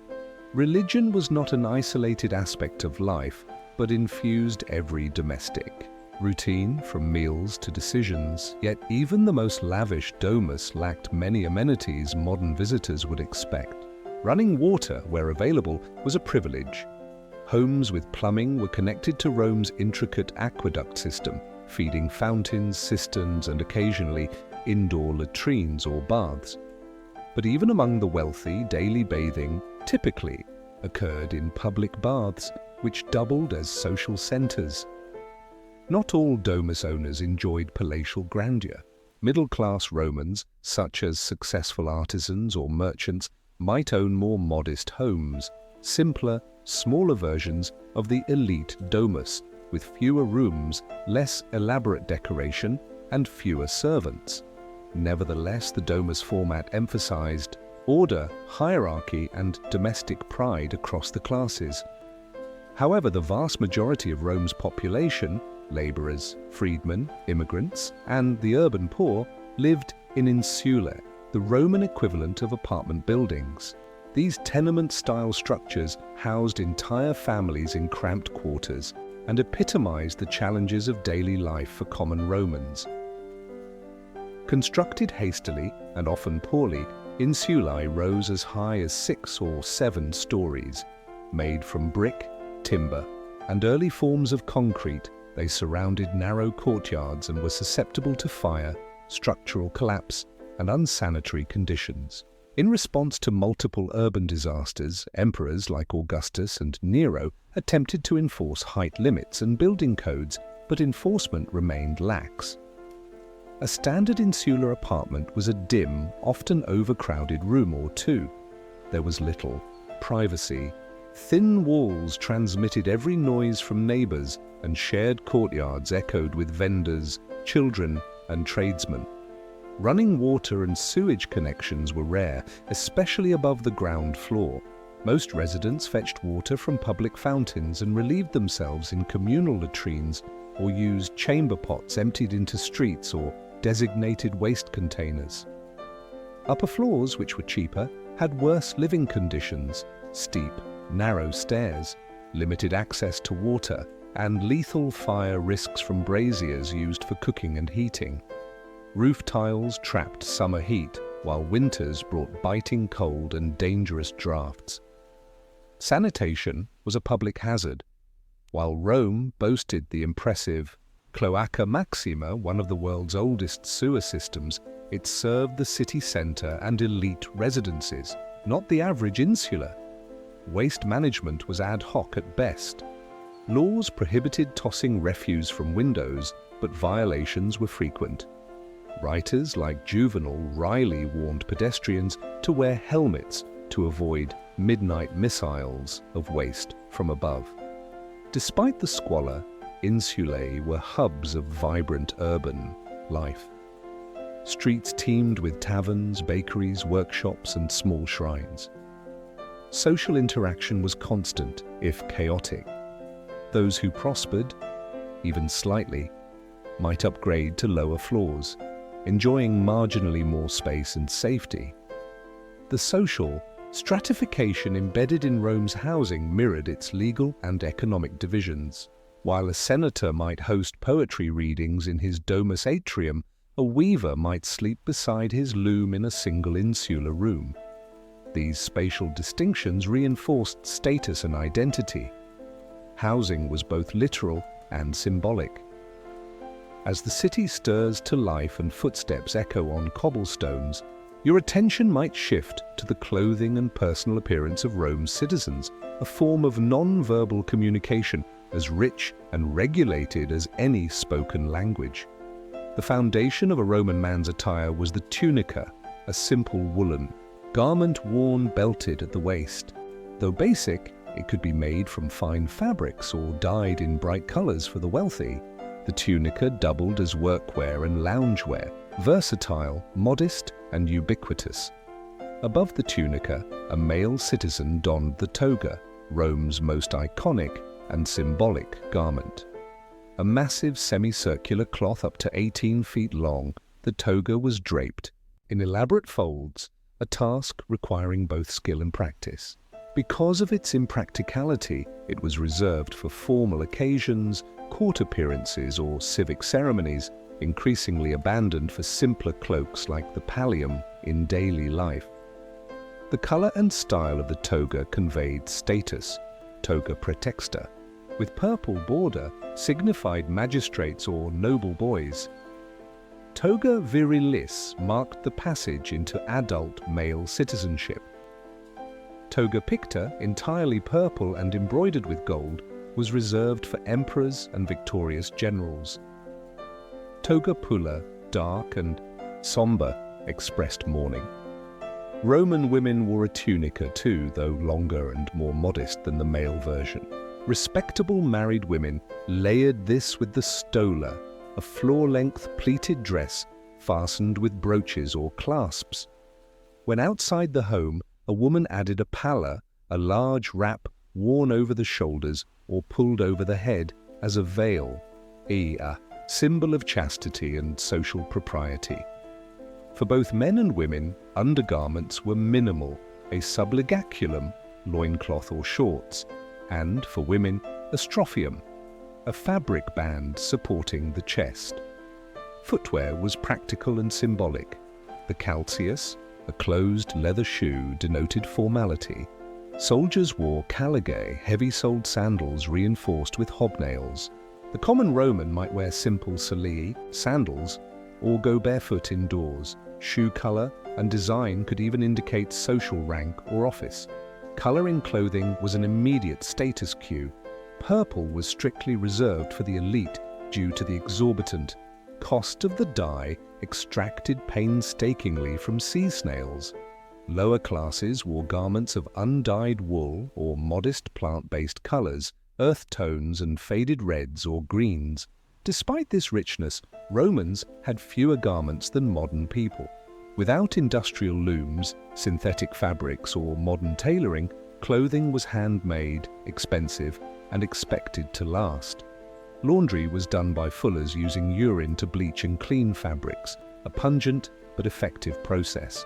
Religion was not an isolated aspect of life, but infused every domestic. Routine from meals to decisions, yet even the most lavish domus lacked many amenities modern visitors would expect. Running water, where available, was a privilege. Homes with plumbing were connected to Rome's intricate aqueduct system, feeding fountains, cisterns, and occasionally indoor latrines or baths. But even among the wealthy, daily bathing typically occurred in public baths, which doubled as social centers. Not all domus owners enjoyed palatial grandeur. Middle-class Romans, such as successful artisans or merchants, might own more modest homes, simpler, smaller versions of the elite domus, with fewer rooms, less elaborate decoration, and fewer servants. Nevertheless, the domus format emphasized order, hierarchy, and domestic pride across the classes. However, the vast majority of Rome's population, laborers, freedmen, immigrants, and the urban poor, lived in insulae, the Roman equivalent of apartment buildings. These tenement-style structures housed entire families in cramped quarters and epitomized the challenges of daily life for common Romans. Constructed hastily and often poorly, insulae rose as high as 6 or 7 stories. Made from brick, timber, and early forms of concrete, they surrounded narrow courtyards and were susceptible to fire, structural collapse, and unsanitary conditions. In response to multiple urban disasters, emperors like Augustus and Nero attempted to enforce height limits and building codes, but enforcement remained lax. A standard insular apartment was a dim, often overcrowded room or two. There was little privacy. Thin walls transmitted every noise from neighbors, and shared courtyards echoed with vendors, children, and tradesmen. Running water and sewage connections were rare, especially above the ground floor. Most residents fetched water from public fountains and relieved themselves in communal latrines or used chamber pots emptied into streets or designated waste containers. Upper floors, which were cheaper, had worse living conditions: steep, narrow stairs, limited access to water, and lethal fire risks from braziers used for cooking and heating. Roof tiles trapped summer heat, while winters brought biting cold and dangerous drafts. Sanitation was a public hazard. While Rome boasted the impressive Cloaca Maxima, one of the world's oldest sewer systems, it served the city centre and elite residences, not the average insular. Waste management was ad hoc at best. Laws prohibited tossing refuse from windows, but violations were frequent. Writers like Juvenal wryly warned pedestrians to wear helmets to avoid midnight missiles of waste from above. Despite the squalor, insulae were hubs of vibrant urban life. Streets teemed with taverns, bakeries, workshops, and small shrines. Social interaction was constant, if chaotic. Those who prospered, even slightly, might upgrade to lower floors, enjoying marginally more space and safety. The social stratification embedded in Rome's housing mirrored its legal and economic divisions. While a senator might host poetry readings in his domus atrium, a weaver might sleep beside his loom in a single insular room. These spatial distinctions reinforced status and identity. Housing was both literal and symbolic. As the city stirs to life and footsteps echo on cobblestones, your attention might shift to the clothing and personal appearance of Rome's citizens, a form of non-verbal communication as rich and regulated as any spoken language. The foundation of a Roman man's attire was the tunica, a simple woolen garment worn belted at the waist. Though basic, it could be made from fine fabrics or dyed in bright colors for the wealthy. The tunica doubled as workwear and loungewear, versatile, modest, and ubiquitous. Above the tunica, a male citizen donned the toga, Rome's most iconic and symbolic garment. A massive semicircular cloth up to 18 feet long, the toga was draped in elaborate folds, a task requiring both skill and practice. Because of its impracticality, it was reserved for formal occasions, court appearances, or civic ceremonies, increasingly abandoned for simpler cloaks like the pallium in daily life. The color and style of the toga conveyed status, toga praetexta, with purple border signified magistrates or noble boys. Toga virilis marked the passage into adult male citizenship. Toga picta, entirely purple and embroidered with gold, was reserved for emperors and victorious generals. Toga pulla, dark and somber, expressed mourning. Roman women wore a tunica too, though longer and more modest than the male version. Respectable married women layered this with the stola, a floor-length pleated dress fastened with brooches or clasps. When outside the home, a woman added a palla, a large wrap worn over the shoulders or pulled over the head as a veil, a symbol of chastity and social propriety. For both men and women, undergarments were minimal, a subligaculum, loincloth or shorts, and for women, a strophium, a fabric band supporting the chest. Footwear was practical and symbolic. The calceus, a closed leather shoe, denoted formality. Soldiers wore caligae, heavy-soled sandals reinforced with hobnails. The common Roman might wear simple solii, sandals, or go barefoot indoors. Shoe color and design could even indicate social rank or office. Color in clothing was an immediate status cue. Purple was strictly reserved for the elite due to the exorbitant cost of the dye extracted painstakingly from sea snails. Lower classes wore garments of undyed wool or modest plant-based colors, earth tones and faded reds or greens. Despite this richness, Romans had fewer garments than modern people. Without industrial looms, synthetic fabrics, or modern tailoring, clothing was handmade, expensive, and expected to last. Laundry was done by fullers using urine to bleach and clean fabrics, a pungent but effective process.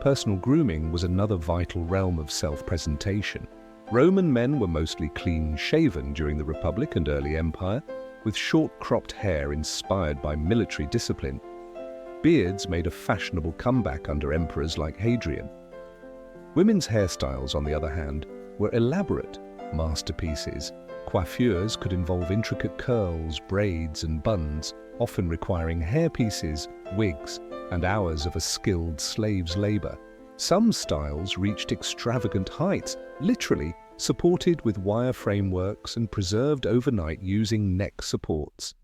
Personal grooming was another vital realm of self-presentation. Roman men were mostly clean-shaven during the Republic and early Empire, with short-cropped hair inspired by military discipline. Beards made a fashionable comeback under emperors like Hadrian. Women's hairstyles, on the other hand, were elaborate masterpieces. Coiffures could involve intricate curls, braids, and buns, often requiring hairpieces, wigs, and hours of a skilled slave's labor. Some styles reached extravagant heights, literally supported with wire frameworks and preserved overnight using neck supports.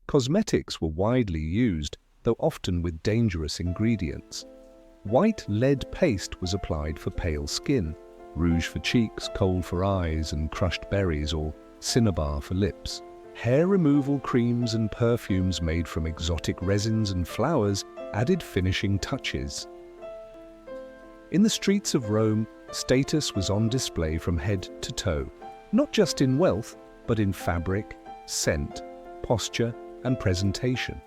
Cosmetics were widely used, though often with dangerous ingredients. White lead paste was applied for pale skin, rouge for cheeks, kohl for eyes, and crushed berries, or cinnabar for lips. Hair removal creams and perfumes made from exotic resins and flowers added finishing touches. In the streets of Rome, status was on display from head to toe, not just in wealth, but in fabric, scent, posture, and presentation.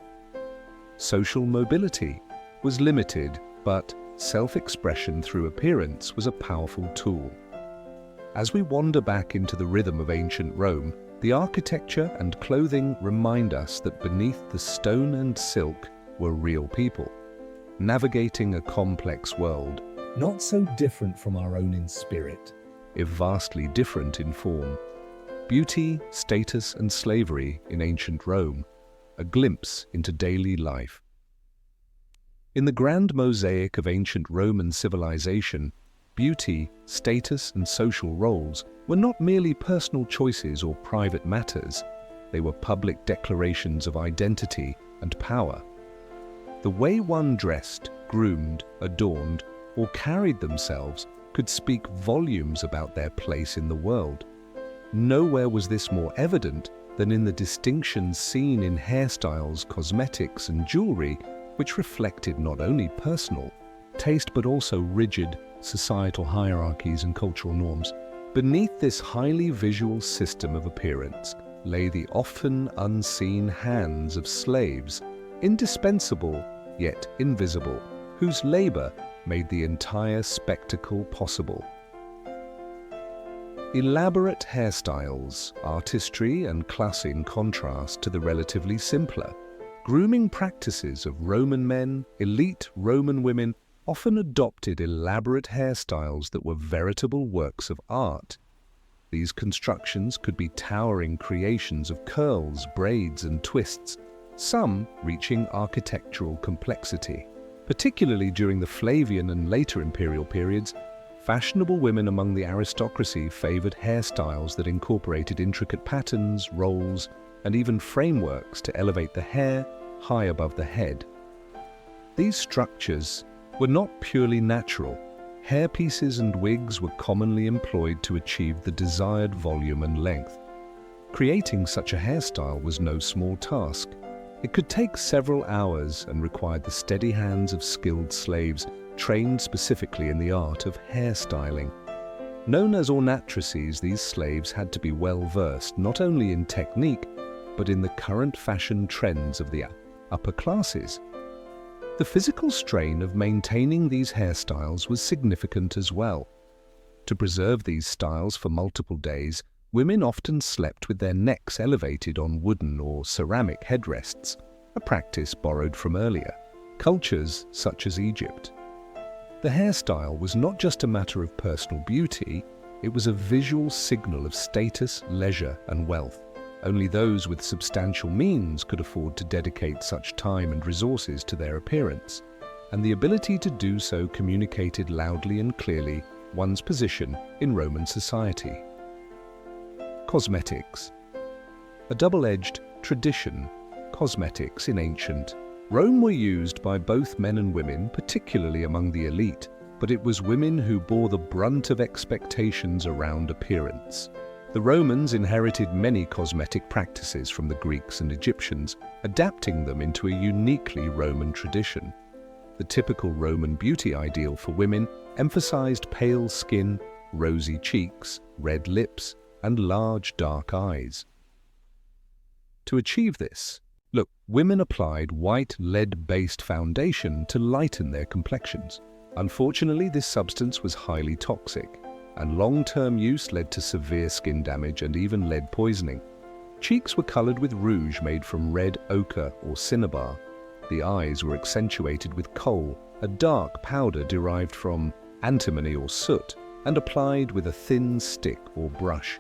Social mobility was limited, but self-expression through appearance was a powerful tool. As we wander back into the rhythm of ancient Rome, the architecture and clothing remind us that beneath the stone and silk were real people, navigating a complex world, not so different from our own in spirit, if vastly different in form. Beauty, status, and slavery in ancient Rome, a glimpse into daily life. In the grand mosaic of ancient Roman civilization, beauty, status, and social roles were not merely personal choices or private matters. They were public declarations of identity and power. The way one dressed, groomed, adorned, or carried themselves could speak volumes about their place in the world. Nowhere was this more evident than in the distinctions seen in hairstyles, cosmetics, and jewelry, which reflected not only personal taste but also rigid societal hierarchies and cultural norms. Beneath this highly visual system of appearance lay the often unseen hands of slaves, indispensable yet invisible, whose labor made the entire spectacle possible. Elaborate hairstyles, artistry, and class in contrast to the relatively simpler grooming practices of Roman men. Elite Roman women often adopted elaborate hairstyles that were veritable works of art. These constructions could be towering creations of curls, braids, and twists, some reaching architectural complexity. Particularly during the Flavian and later imperial periods, fashionable women among the aristocracy favored hairstyles that incorporated intricate patterns, rolls, and even frameworks to elevate the hair high above the head. These structures were not purely natural. Hairpieces and wigs were commonly employed to achieve the desired volume and length. Creating such a hairstyle was no small task. It could take several hours and required the steady hands of skilled slaves trained specifically in the art of hairstyling. Known as ornatrices, these slaves had to be well versed not only in technique, but in the current fashion trends of the upper classes. The physical strain of maintaining these hairstyles was significant as well. To preserve these styles for multiple days, women often slept with their necks elevated on wooden or ceramic headrests, a practice borrowed from earlier cultures such as Egypt. The hairstyle was not just a matter of personal beauty, it was a visual signal of status, leisure, and wealth. Only those with substantial means could afford to dedicate such time and resources to their appearance, and the ability to do so communicated loudly and clearly one's position in Roman society. Cosmetics. A double-edged tradition, cosmetics in ancient Rome were used by both men and women, particularly among the elite, but it was women who bore the brunt of expectations around appearance. The Romans inherited many cosmetic practices from the Greeks and Egyptians, adapting them into a uniquely Roman tradition. The typical Roman beauty ideal for women emphasized pale skin, rosy cheeks, red lips, and large dark eyes. To achieve this, women applied white lead-based foundation to lighten their complexions. Unfortunately, this substance was highly toxic, and long-term use led to severe skin damage and even lead poisoning. Cheeks were colored with rouge made from red ochre or cinnabar. The eyes were accentuated with kohl, a dark powder derived from antimony or soot, and applied with a thin stick or brush.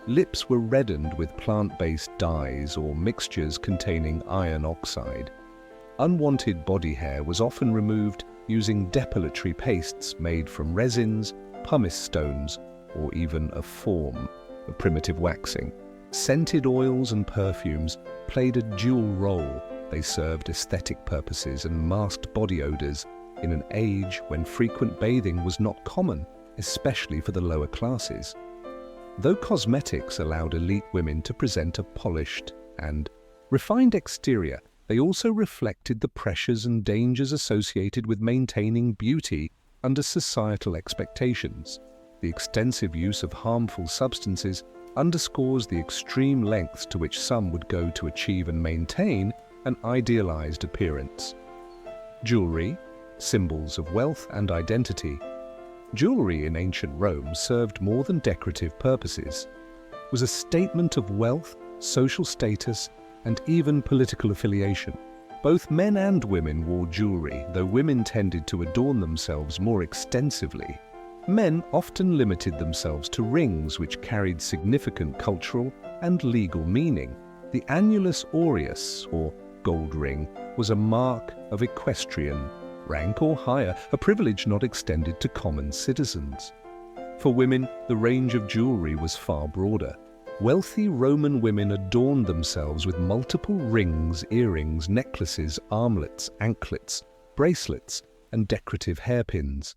Lips were reddened with plant-based dyes or mixtures containing iron oxide. Unwanted body hair was often removed using depilatory pastes made from resins, pumice stones, or even a form, a primitive waxing. Scented oils and perfumes played a dual role. They served aesthetic purposes and masked body odors in an age when frequent bathing was not common, especially for the lower classes. Though cosmetics allowed elite women to present a polished and refined exterior, they also reflected the pressures and dangers associated with maintaining beauty under societal expectations. The extensive use of harmful substances underscores the extreme lengths to which some would go to achieve and maintain an idealized appearance. Jewelry, symbols of wealth and identity. Jewelry in ancient Rome served more than decorative purposes. It was a statement of wealth, social status, and even political affiliation. Both men and women wore jewelry, though women tended to adorn themselves more extensively. Men often limited themselves to rings which carried significant cultural and legal meaning. The annulus aureus, or gold ring, was a mark of equestrian rank or higher, a privilege not extended to common citizens. For women, the range of jewelry was far broader. Wealthy Roman women adorned themselves with multiple rings, earrings, necklaces, armlets, anklets, bracelets, and decorative hairpins.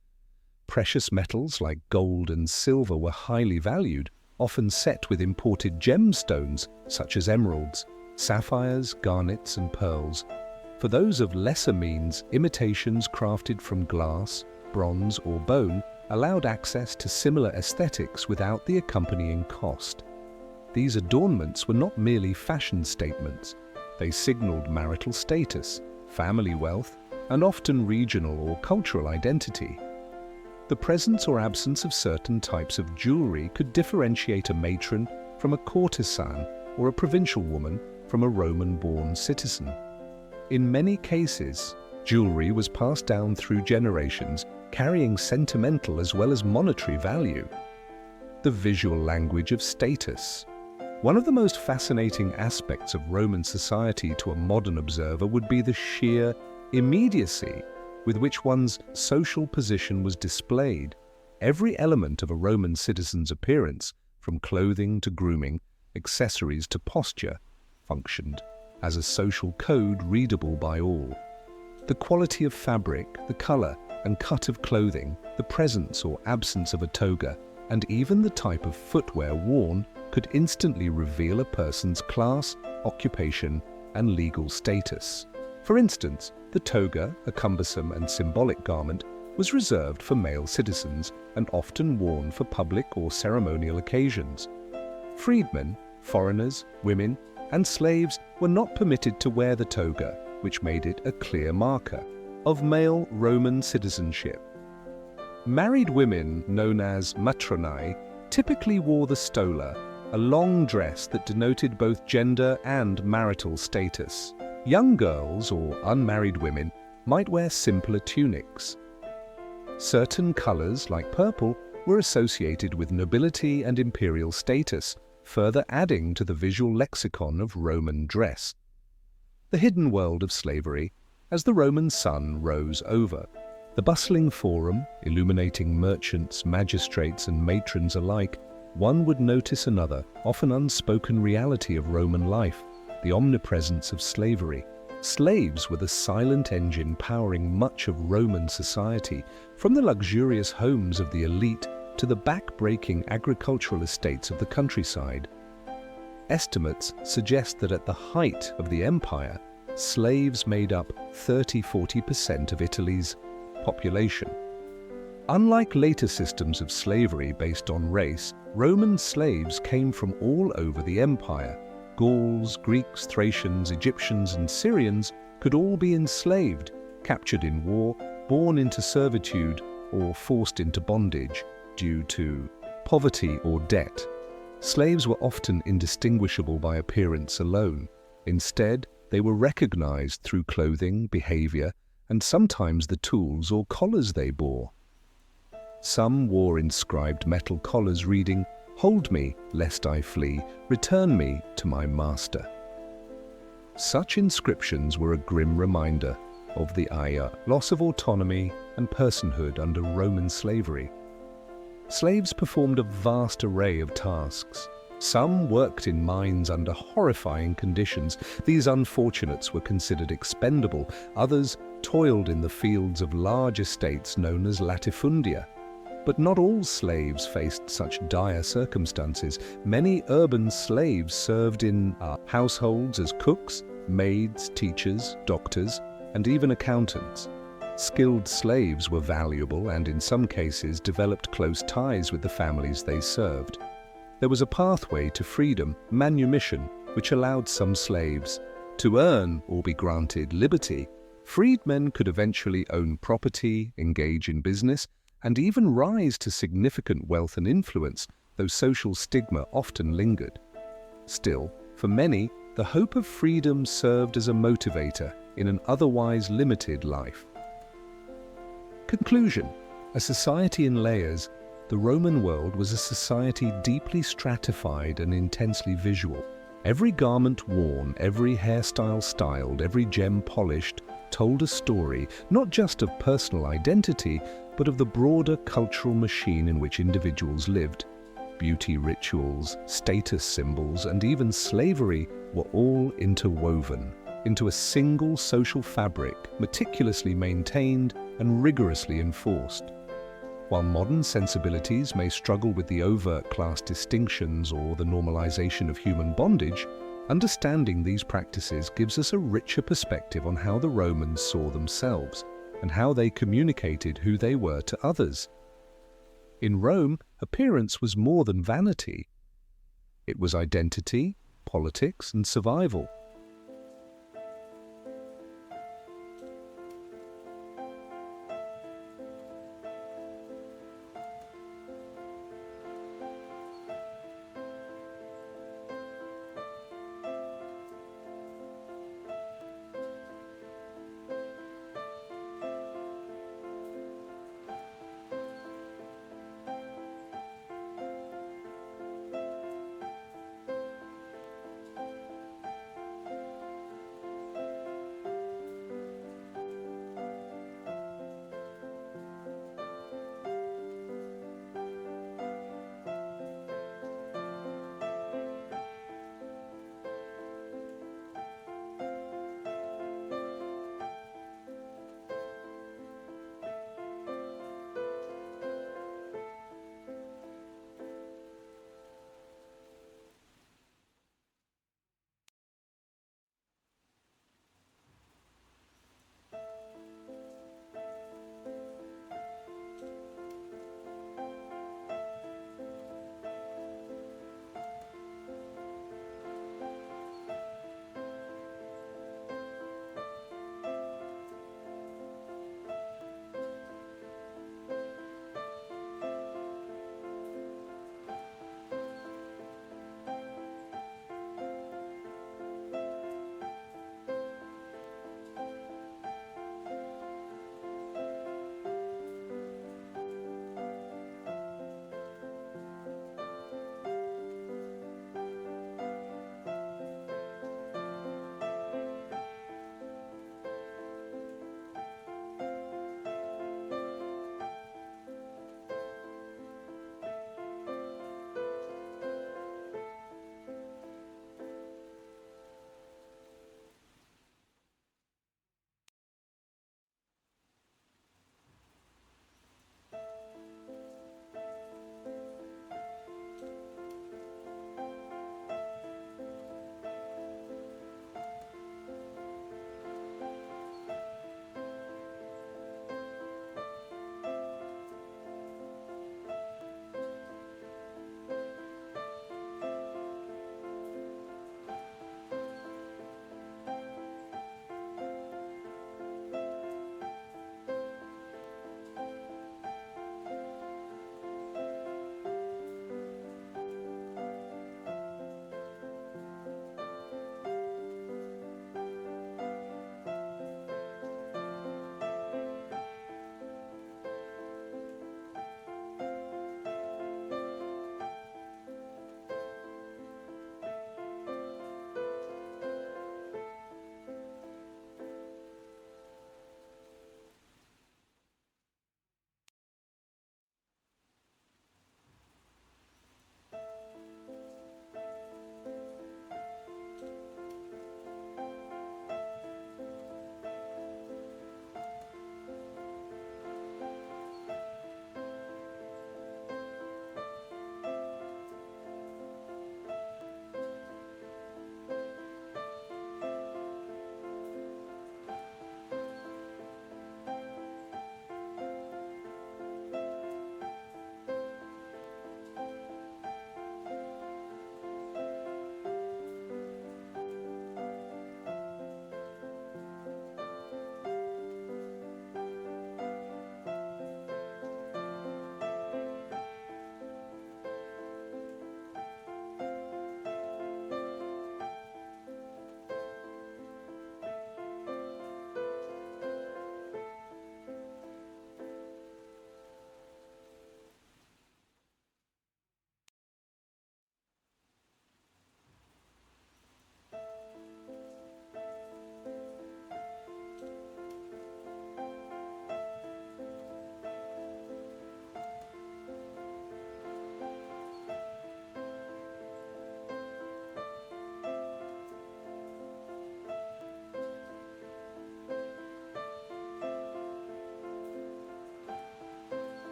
Precious metals like gold and silver were highly valued, often set with imported gemstones such as emeralds, sapphires, garnets, and pearls. For those of lesser means, imitations crafted from glass, bronze, or bone allowed access to similar aesthetics without the accompanying cost. These adornments were not merely fashion statements. They signaled marital status, family wealth, and often regional or cultural identity. The presence or absence of certain types of jewelry could differentiate a matron from a courtesan or a provincial woman from a Roman-born citizen. In many cases, jewelry was passed down through generations, carrying sentimental as well as monetary value. The visual language of status. One of the most fascinating aspects of Roman society to a modern observer would be the sheer immediacy with which one's social position was displayed. Every element of a Roman citizen's appearance, from clothing to grooming, accessories to posture, functioned as a social code readable by all. The quality of fabric, the color and cut of clothing, the presence or absence of a toga, and even the type of footwear worn could instantly reveal a person's class, occupation, and legal status. For instance, the toga, a cumbersome and symbolic garment, was reserved for male citizens and often worn for public or ceremonial occasions. Freedmen, foreigners, women, and slaves were not permitted to wear the toga, which made it a clear marker of male Roman citizenship. Married women, known as matronae, typically wore the stola, a long dress that denoted both gender and marital status. Young girls or unmarried women might wear simpler tunics. Certain colors, like purple, were associated with nobility and imperial status, further adding to the visual lexicon of Roman dress. The hidden world of slavery, as the Roman sun rose over. The bustling forum, illuminating merchants, magistrates, and matrons alike, one would notice another, often unspoken reality of Roman life, the omnipresence of slavery. Slaves were the silent engine powering much of Roman society, from the luxurious homes of the elite to the back-breaking agricultural estates of the countryside. Estimates suggest that at the height of the empire, slaves made up 30–40% of Italy's population. Unlike later systems of slavery based on race, Roman slaves came from all over the empire. Gauls, Greeks, Thracians, Egyptians, and Syrians could all be enslaved, captured in war, born into servitude, or forced into bondage due to poverty or debt. Slaves were often indistinguishable by appearance alone. Instead, they were recognized through clothing, behavior, and sometimes the tools or collars they bore. Some wore inscribed metal collars reading, "Hold me, lest I flee, return me to my master." Such inscriptions were a grim reminder of the loss of autonomy and personhood under Roman slavery. Slaves performed a vast array of tasks. Some worked in mines under horrifying conditions. These unfortunates were considered expendable. Others toiled in the fields of large estates known as latifundia. But not all slaves faced such dire circumstances. Many urban slaves served in households as cooks, maids, teachers, doctors, and even accountants. Skilled slaves were valuable and, in some cases, developed close ties with the families they served. There was a pathway to freedom, manumission, which allowed some slaves to earn or be granted liberty. Freedmen could eventually own property, engage in business, and even rise to significant wealth and influence, though social stigma often lingered. Still, for many, the hope of freedom served as a motivator in an otherwise limited life. Conclusion: a society in layers, the Roman world was a society deeply stratified and intensely visual. Every garment worn, every hairstyle styled, every gem polished, told a story, not just of personal identity, but of the broader cultural machine in which individuals lived. Beauty rituals, status symbols, and even slavery were all interwoven into a single social fabric, meticulously maintained and rigorously enforced. While modern sensibilities may struggle with the overt class distinctions or the normalization of human bondage, understanding these practices gives us a richer perspective on how the Romans saw themselves and how they communicated who they were to others. In Rome, appearance was more than vanity. It was identity, politics, and survival.